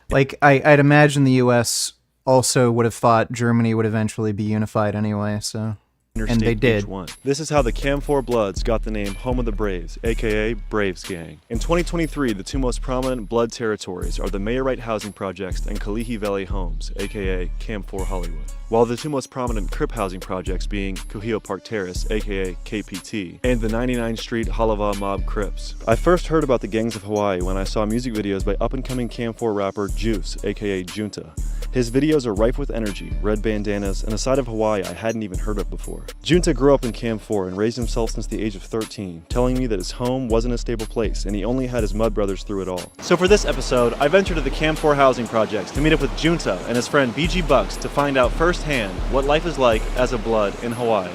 Like, I'd imagine the U.S. also would have thought Germany would eventually be unified anyway, so... And they did. This is how the Cam 4 Bloods got the name Home of the Braves, aka Braves Gang. In 2023, the two most prominent Blood territories are the Mayorite Housing Projects and Kalihi Valley Homes, aka Cam 4 Hollywood. While the two most prominent Crip housing projects being Cohio Park Terrace, aka KPT, and the 99th Street Halava Mob Crips. I first heard about the gangs of Hawaii when I saw music videos by up-and-coming Cam 4 rapper Juice, aka Junta. His videos are rife with energy, red bandanas, and a side of Hawaii I hadn't even heard of before. Junta grew up in Cam 4 and raised himself since the age of 13, telling me that his home wasn't a stable place and he only had his mud brothers through it all. So for this episode, I ventured to the Cam 4 housing projects to meet up with Junta and his friend BG Bucks to find out firsthand what life is like as a blood in Hawaii.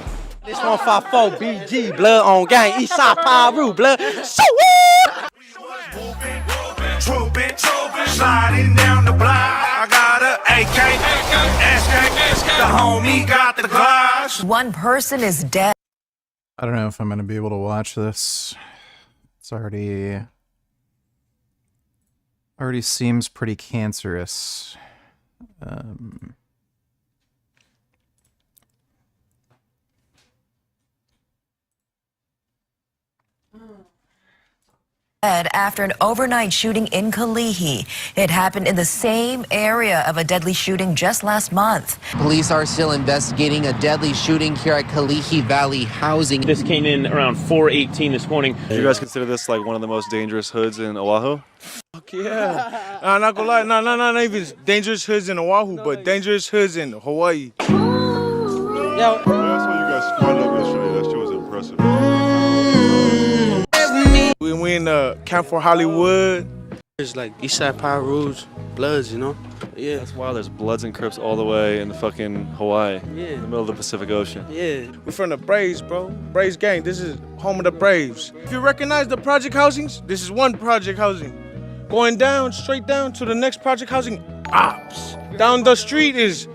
This 154 BG, blood on gang, Eastside Pyru, blood. So Trooping, sliding down the block. I got a AK, SK, the homie got the glass. One person is dead. I don't know if I'm going to be able to watch this. It's already seems pretty cancerous. After an overnight shooting in Kalihi. It happened in the same area of a deadly shooting just last month. police are still investigating a deadly shooting here at Kalihi Valley Housing. This came in around 4:18 this morning. Do you guys consider this like one of the most dangerous hoods in Oahu? Fuck yeah. I'm not gonna lie, not even dangerous hoods in Oahu, but dangerous hoods in Hawaii. Yeah, I saw you guys squatted up yesterday. That shit was impressive. We in Camp for Hollywood. It's like Eastside Pyru's Bloods, you know? Yeah. That's wild. There's Bloods and Crips all the way in fucking Hawaii. Yeah. In the middle of the Pacific Ocean. Yeah. We're from the Braves, bro. Braves gang. This is home of the Braves. If you recognize the project housings, this is one project housing. Going down, straight down to the next project housing, ops. Down the street is...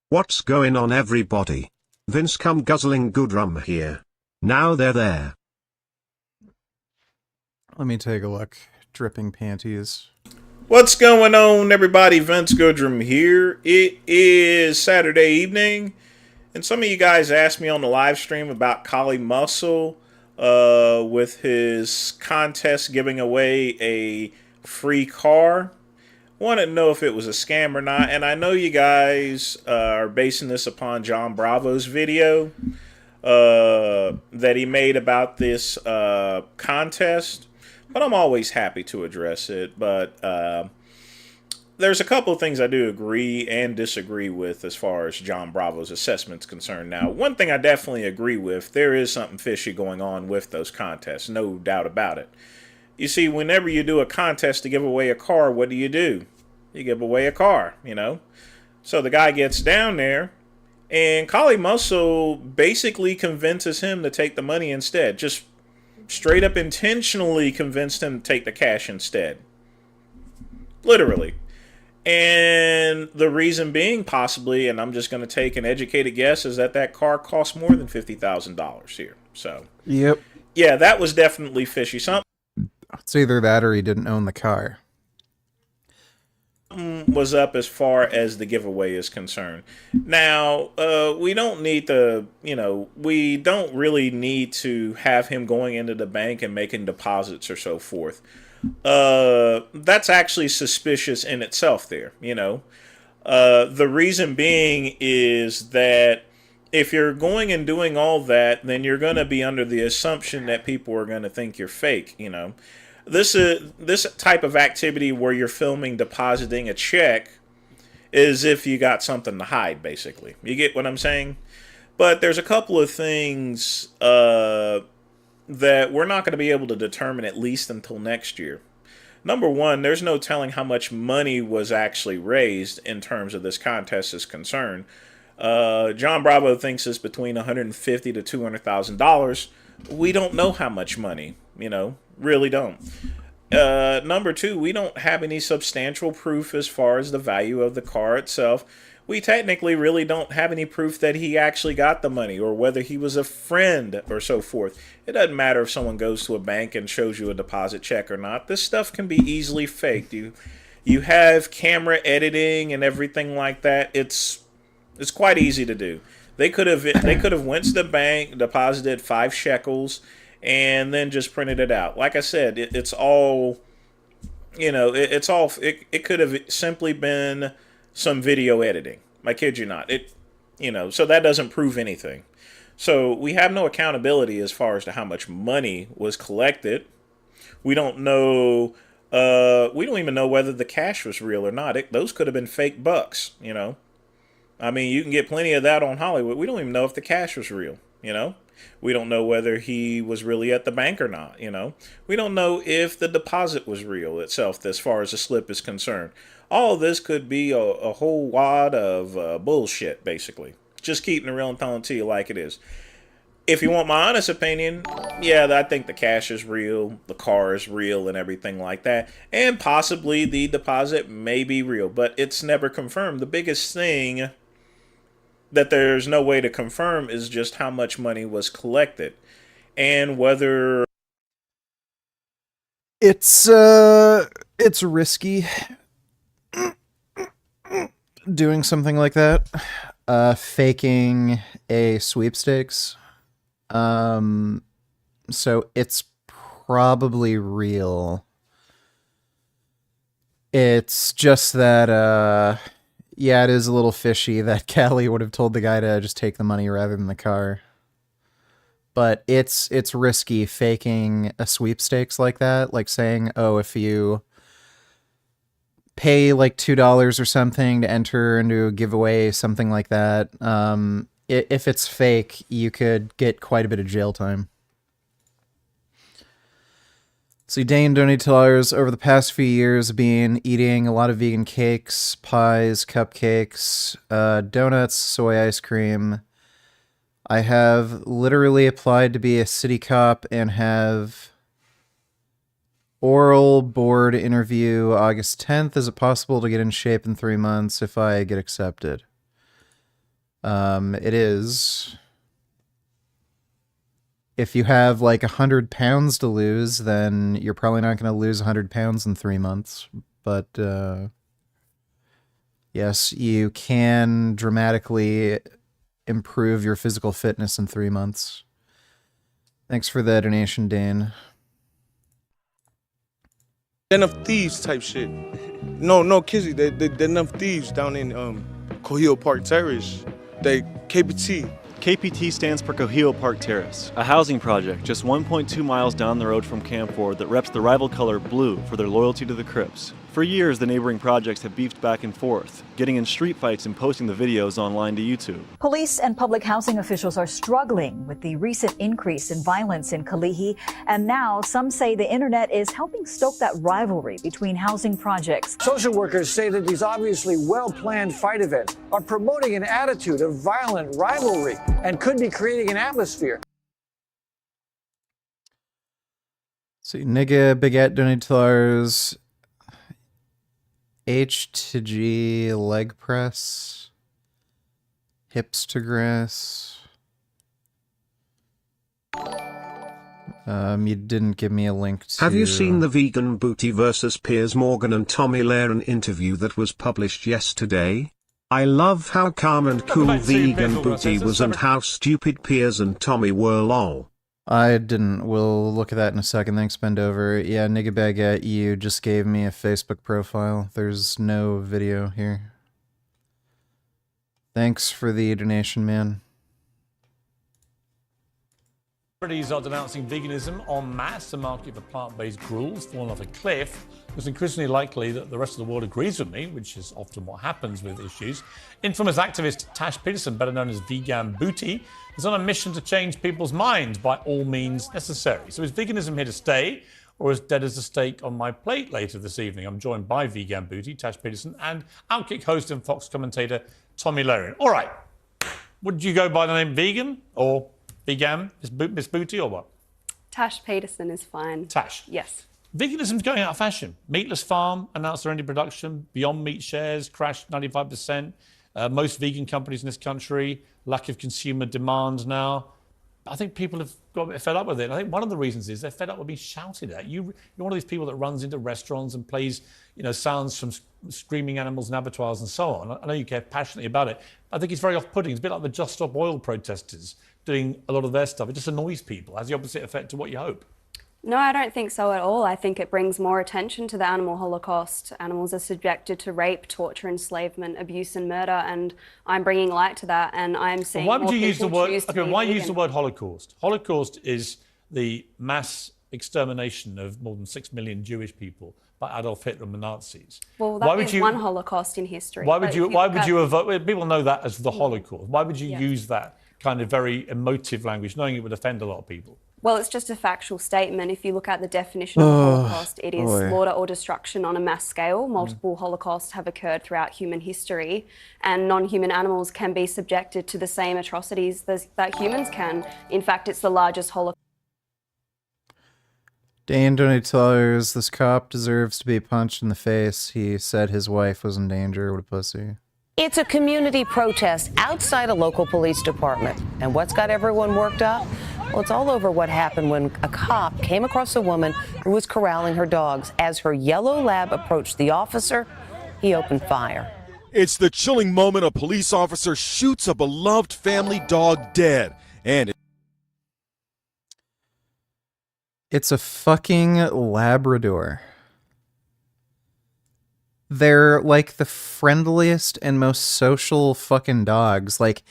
What's going on, everybody? Vince come guzzling Goodrum here. Now they're there. Let me take a look. Dripping panties. What's going on, everybody? Vince Goodrum here. It is Saturday evening, and some of you guys asked me on the live stream about Kali Muscle with his contest giving away a free car. Wanted to know if it was a scam or not, and I know you guys are basing this upon John Bravo's video that he made about this contest. But I'm always happy to address it. But there's a couple of things I do agree and disagree with as far as John Bravo's assessment's concerned. Now, one thing I definitely agree with, there is something fishy going on with those contests, no doubt about it. You see, whenever you do a contest to give away a car, what do? You give away a car, you know? So the guy gets down there, and Kali Muscle basically convinces him to take the money instead. Just straight up intentionally convinced him to take the cash instead. Literally. And the reason being, possibly, and I'm just going to take an educated guess, is that car costs more than $50,000 here. So, yep. Yeah, that was definitely fishy. Something It's either that or he didn't own the car. Was up as far as the giveaway is concerned. Now, we don't need to, we don't really need to have him going into the bank and making deposits or so forth. That's actually suspicious in itself there, The reason being is that if you're going and doing all that, then you're going to be under the assumption that people are going to think you're fake, This type of activity where you're filming depositing a check is if you got something to hide, basically. You get what I'm saying? But there's a couple of things that we're not going to be able to determine at least until next year. Number one, there's no telling how much money was actually raised in terms of this contest is concerned. John Bravo thinks it's between $150,000 to $200,000. We don't know how much money, really don't. Number two, we don't have any substantial proof as far as the value of the car itself. We technically really don't have any proof that he actually got the money or whether he was a friend or so forth. It doesn't matter if someone goes to a bank and shows you a deposit check or not. This stuff can be easily faked. You have camera editing and everything like that. It's quite easy to do. They could have went to the bank, deposited 5 shekels, and then just printed it out. Like I said, it's all, it could have simply been some video editing. I kid you not. So that doesn't prove anything. So we have no accountability as far as to how much money was collected. We don't know We don't even know whether the cash was real or not. Those could have been fake bucks, you know. I mean, you can get plenty of that on Hollywood. We don't even know if the cash was real, you know. We don't know whether he was really at the bank or not, you know. We don't know if the deposit was real itself as far as the slip is concerned. All of this could be a whole wad of bullshit, basically. Just keeping it real and telling it to you like it is. If you want my honest opinion, yeah, I think the cash is real, the car is real, and everything like that. And possibly the deposit may be real, but it's never confirmed. The biggest thing that there's no way to confirm is just how much money was collected. And whether... It's risky doing something like that. Faking a sweepstakes. So it's probably real. It's just that, yeah, it is a little fishy that Callie would have told the guy to just take the money rather than the car. But it's risky faking a sweepstakes like that, like saying, oh, if you pay like $2 or something to enter into a giveaway, something like that, if it's fake, you could get quite a bit of jail time. So Dane donated $2 over the past few years, been eating a lot of vegan cakes, pies, cupcakes, donuts, soy ice cream. I have literally applied to be a city cop and have oral board interview August 10th. Is it possible to get in shape in 3 months if I get accepted? It is. If you have like 100 pounds to lose, then you're probably not going to lose 100 pounds in 3 months. But, yes, you can dramatically improve your physical fitness in 3 months. Thanks for the donation, Dane. Den of Thieves type shit. No, Kizzy, they're Den of Thieves down in Cohill Park Terrace. They KPT. KPT stands for Cohill Park Terrace, a housing project just 1.2 miles down the road from Camp Ford that reps the rival color blue for their loyalty to the Crips. For years, the neighboring projects have beefed back and forth, getting in street fights and posting the videos online to YouTube. Police and public housing officials are struggling with the recent increase in violence in Kalihi, and now some say the internet is helping stoke that rivalry between housing projects. Social workers say that these obviously well-planned fight events are promoting an attitude of violent rivalry and could be creating an atmosphere. See, Nigga Bigat donated $2. H to G leg press. Hips to grass. You didn't give me a link to... Have you seen the Vegan Booty versus Piers Morgan and Tommy Laren interview that was published yesterday? I love how calm and cool Vegan Booty was and how stupid Piers and Tommy were, lol. I didn't. We'll look at that in a second. Thanks, Bendover. Yeah, Nigga Baguette, you just gave me a Facebook profile. There's no video here. Thanks for the donation, man. Celebrities are denouncing veganism en masse. The market for plant-based gruel has fallen off a cliff. It's increasingly likely that the rest of the world agrees with me, which is often what happens with issues. Infamous activist Tash Peterson, better known as Vegan Booty, is on a mission to change people's minds by all means necessary. So is veganism here to stay, or as dead as a steak on my plate later this evening? I'm joined by Vegan Booty, Tash Peterson, and Outkick host and Fox commentator Tommy Laren. All right, would you go by the name Vegan or Vegan, Miss Booty, or what? Tash Peterson is fine. Tash? Yes. Veganism's going out of fashion. Meatless Farm announced their ending production. Beyond Meat shares crashed 95%. Most vegan companies in this country, lack of consumer demand now. I think people have got a bit fed up with it. I think one of the reasons is they're fed up with being shouted at. You're one of these people that runs into restaurants and plays, sounds from screaming animals in abattoirs and so on. I know you care passionately about it. I think it's very off-putting. It's a bit like the Just Stop Oil protesters doing a lot of their stuff. It just annoys people. It has the opposite effect to what you hope. No, I don't think so at all. I think it brings more attention to the animal holocaust. Animals are subjected to rape, torture, enslavement, abuse and murder, and I'm bringing light to that, and I'm seeing Why would you use the word, why use the word Holocaust? Holocaust is the mass extermination of more than 6 million Jewish people by Adolf Hitler and the Nazis. Well, that is one Holocaust in history. Why would you evoke, people know that as the Holocaust. Why would you use that kind of very emotive language, knowing it would offend a lot of people? Well, it's just a factual statement. If you look at the definition of a Holocaust, it is slaughter or destruction on a mass scale. Multiple Holocausts have occurred throughout human history, and non-human animals can be subjected to the same atrocities that humans can. In fact, it's the largest Holocaust. Dane $20. This cop deserves to be punched in the face. He said his wife was in danger. What a pussy. It's a community protest outside a local police department. And what's got everyone worked up? Well, it's all over what happened when a cop came across a woman who was corralling her dogs. As her yellow lab approached the officer, he opened fire. It's the chilling moment a police officer shoots a beloved family dog dead. And it's a fucking Labrador. They're like the friendliest and most social fucking dogs. Like,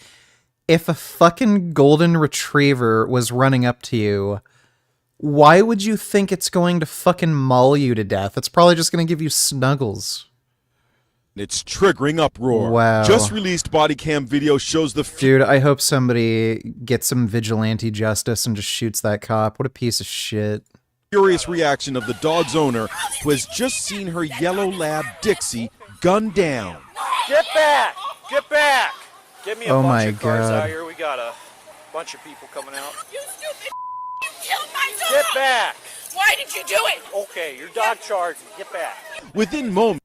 if a fucking golden retriever was running up to you, why would you think it's going to fucking maul you to death? It's probably just going to give you snuggles. it's triggering uproar. Wow. Just released body cam video shows the... Dude, I hope somebody gets some vigilante justice and just shoots that cop. What a piece of shit. Furious reaction of the dog's owner, who has just seen her yellow lab, Dixie, gunned down. Get back! Get back! Get me a Oh bunch my of cars God. out here. We got a bunch of people coming out. You stupid you killed my dog! Get back! Why did you do it? Okay, your dog charged me. Get back. Within moments.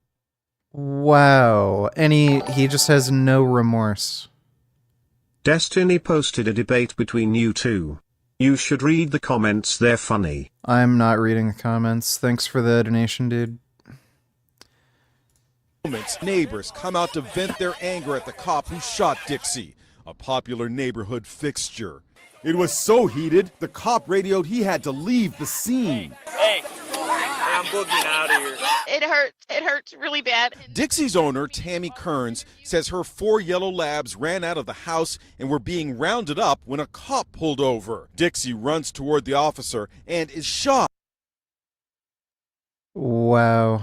Wow. And he just has no remorse. Destiny posted a debate between you two. You should read the comments, they're funny. I'm not reading the comments. Thanks for the donation, dude. Neighbors come out to vent their anger at the cop who shot Dixie, a popular neighborhood fixture. It was so heated, the cop radioed he had to leave the scene. Hey, I'm boogieing out of here. It hurts really bad. Dixie's owner, Tammy Kearns, says her 4 yellow labs ran out of the house and were being rounded up when a cop pulled over. Dixie runs toward the officer and is shot. Wow.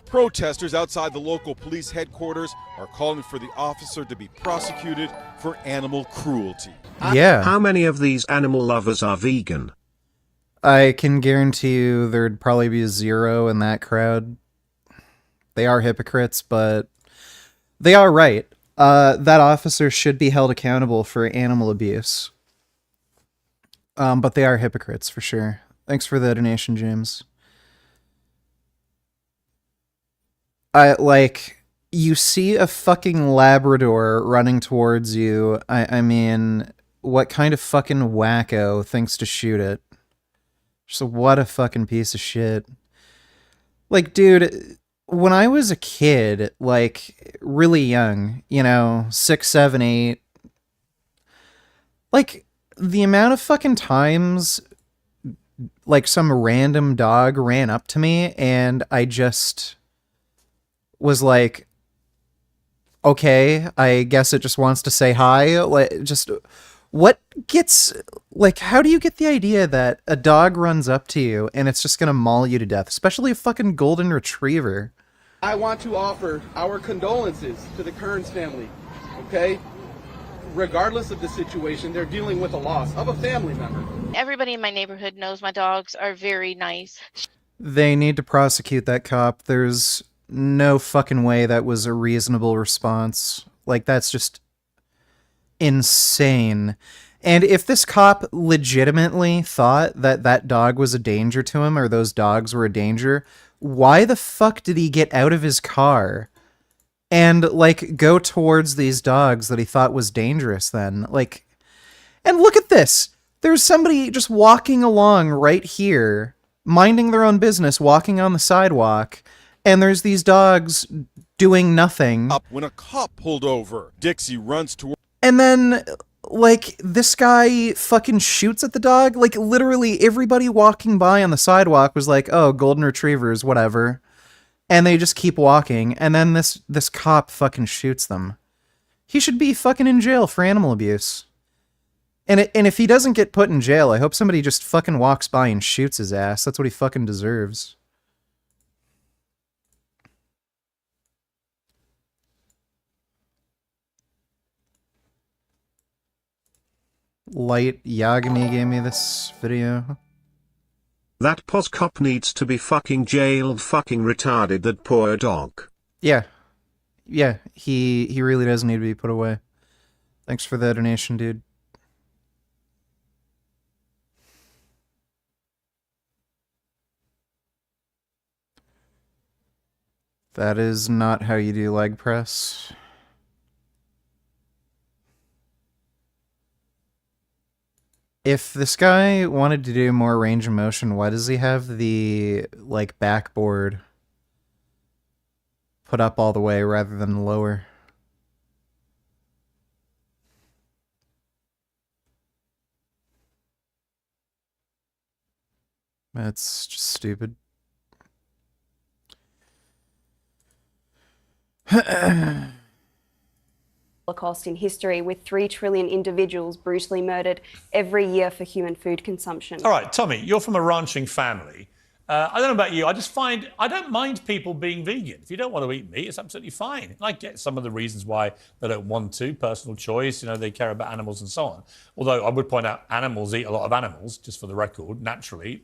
Protesters outside the local police headquarters are calling for the officer to be prosecuted for animal cruelty. Yeah. How many of these animal lovers are vegan? I can guarantee you there'd probably be 0 in that crowd. They are hypocrites, but they are right. That officer should be held accountable for animal abuse. But they are hypocrites, for sure. Thanks for the donation, James. You see a fucking Labrador running towards you. I mean, what kind of fucking wacko thinks to shoot it? So what a fucking piece of shit. Like, dude, when I was a kid, like, really young, 6, 7, 8, like, the amount of fucking times, like, some random dog ran up to me and I just was like, okay, I guess it just wants to say hi. Like, just what gets, like, how do you get the idea that a dog runs up to you and it's just gonna maul you to death, especially a fucking golden retriever? I want to offer our condolences to the Kearns family, okay? Regardless of the situation, they're dealing with a loss of a family member. Everybody in my neighborhood knows my dogs are very nice. They need to prosecute that cop. There's no fucking way that was a reasonable response. Like, that's just insane. And if this cop legitimately thought that that dog was a danger to him, or those dogs were a danger, why the fuck did he get out of his car and, like, go towards these dogs that he thought was dangerous then? Like, and look at this. There's somebody just walking along right here, minding their own business, walking on the sidewalk, and there's these dogs doing nothing. Up when a cop pulled over. Dixie runs toward... And then, like, this guy fucking shoots at the dog. Like, literally everybody walking by on the sidewalk was like, oh, golden retrievers, whatever. And they just keep walking. And then this cop fucking shoots them. He should be fucking in jail for animal abuse. And if he doesn't get put in jail, I hope somebody just fucking walks by and shoots his ass. That's what he fucking deserves. Light Yagami gave me this video. That pos cop needs to be fucking jailed, fucking retarded, that poor dog. Yeah. Yeah, he really does need to be put away. Thanks for the donation, dude. That is not how you do leg press. If this guy wanted to do more range of motion, why does he have the, like, backboard put up all the way rather than lower? That's just stupid. Holocaust in history, with 3 trillion individuals brutally murdered every year for human food consumption. All right, Tommy, you're from a ranching family. I don't know about you. I don't mind people being vegan. If you don't want to eat meat, it's absolutely fine. And I get some of the reasons why they don't want to, personal choice, they care about animals and so on. Although I would point out animals eat a lot of animals, just for the record, naturally.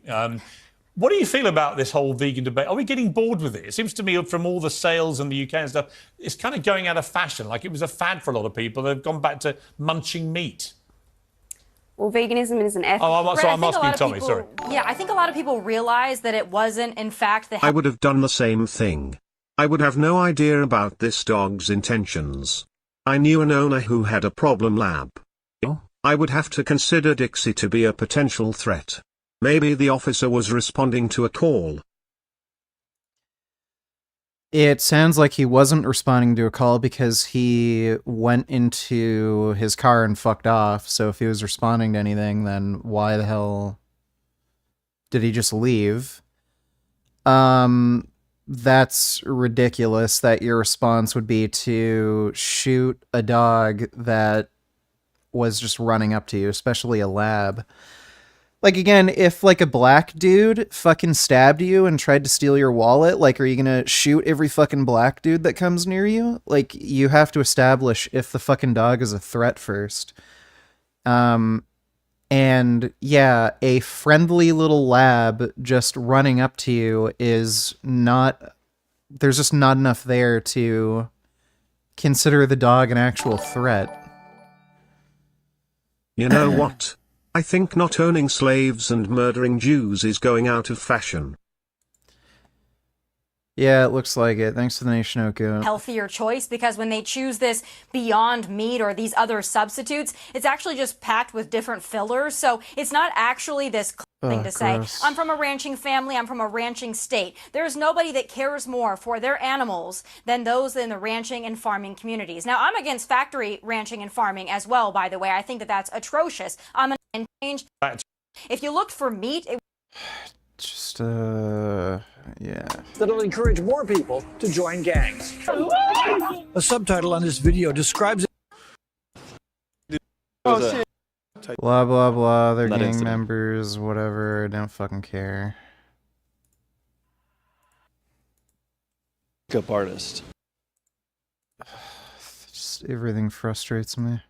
What do you feel about this whole vegan debate? Are we getting bored with it? It seems to me from all the sales in the UK and stuff, it's kind of going out of fashion. Like it was a fad for a lot of people. They've gone back to munching meat. Well, veganism is an ethic. I'm asking Tommy, sorry. Yeah, I think a lot of people realize that it wasn't, in fact, the... I would have done the same thing. I would have no idea about this dog's intentions. I knew an owner who had a problem lab. I would have to consider Dixie to be a potential threat. Maybe the officer was responding to a call. It sounds like he wasn't responding to a call because he went into his car and fucked off. So if he was responding to anything, then why the hell did he just leave? That's ridiculous that your response would be to shoot a dog that was just running up to you, especially a lab. Like, again, if, like, a black dude fucking stabbed you and tried to steal your wallet, like, are you gonna shoot every fucking black dude that comes near you? Like, you have to establish if the fucking dog is a threat first. And, yeah, a friendly little lab just running up to you is not... There's just not enough there to consider the dog an actual threat. You know what? I think not owning slaves and murdering Jews is going out of fashion. Yeah, it looks like it. Thanks for the nation, Oko. Healthier choice, because when they choose this Beyond Meat or these other substitutes, it's actually just packed with different fillers. So it's not actually this thing to say, I'm from a ranching family, I'm from a ranching state. There's nobody that cares more for their animals than those in the ranching and farming communities. Now, I'm against factory ranching and farming as well, by the way. I think that that's atrocious. I'm going to change. If you looked for meat, it just, yeah. That'll encourage more people to join gangs. A subtitle on this video describes it. Oh, shit. Blah, blah, blah. They're gang members, whatever. I don't fucking care. Pickup artist. Just everything frustrates me.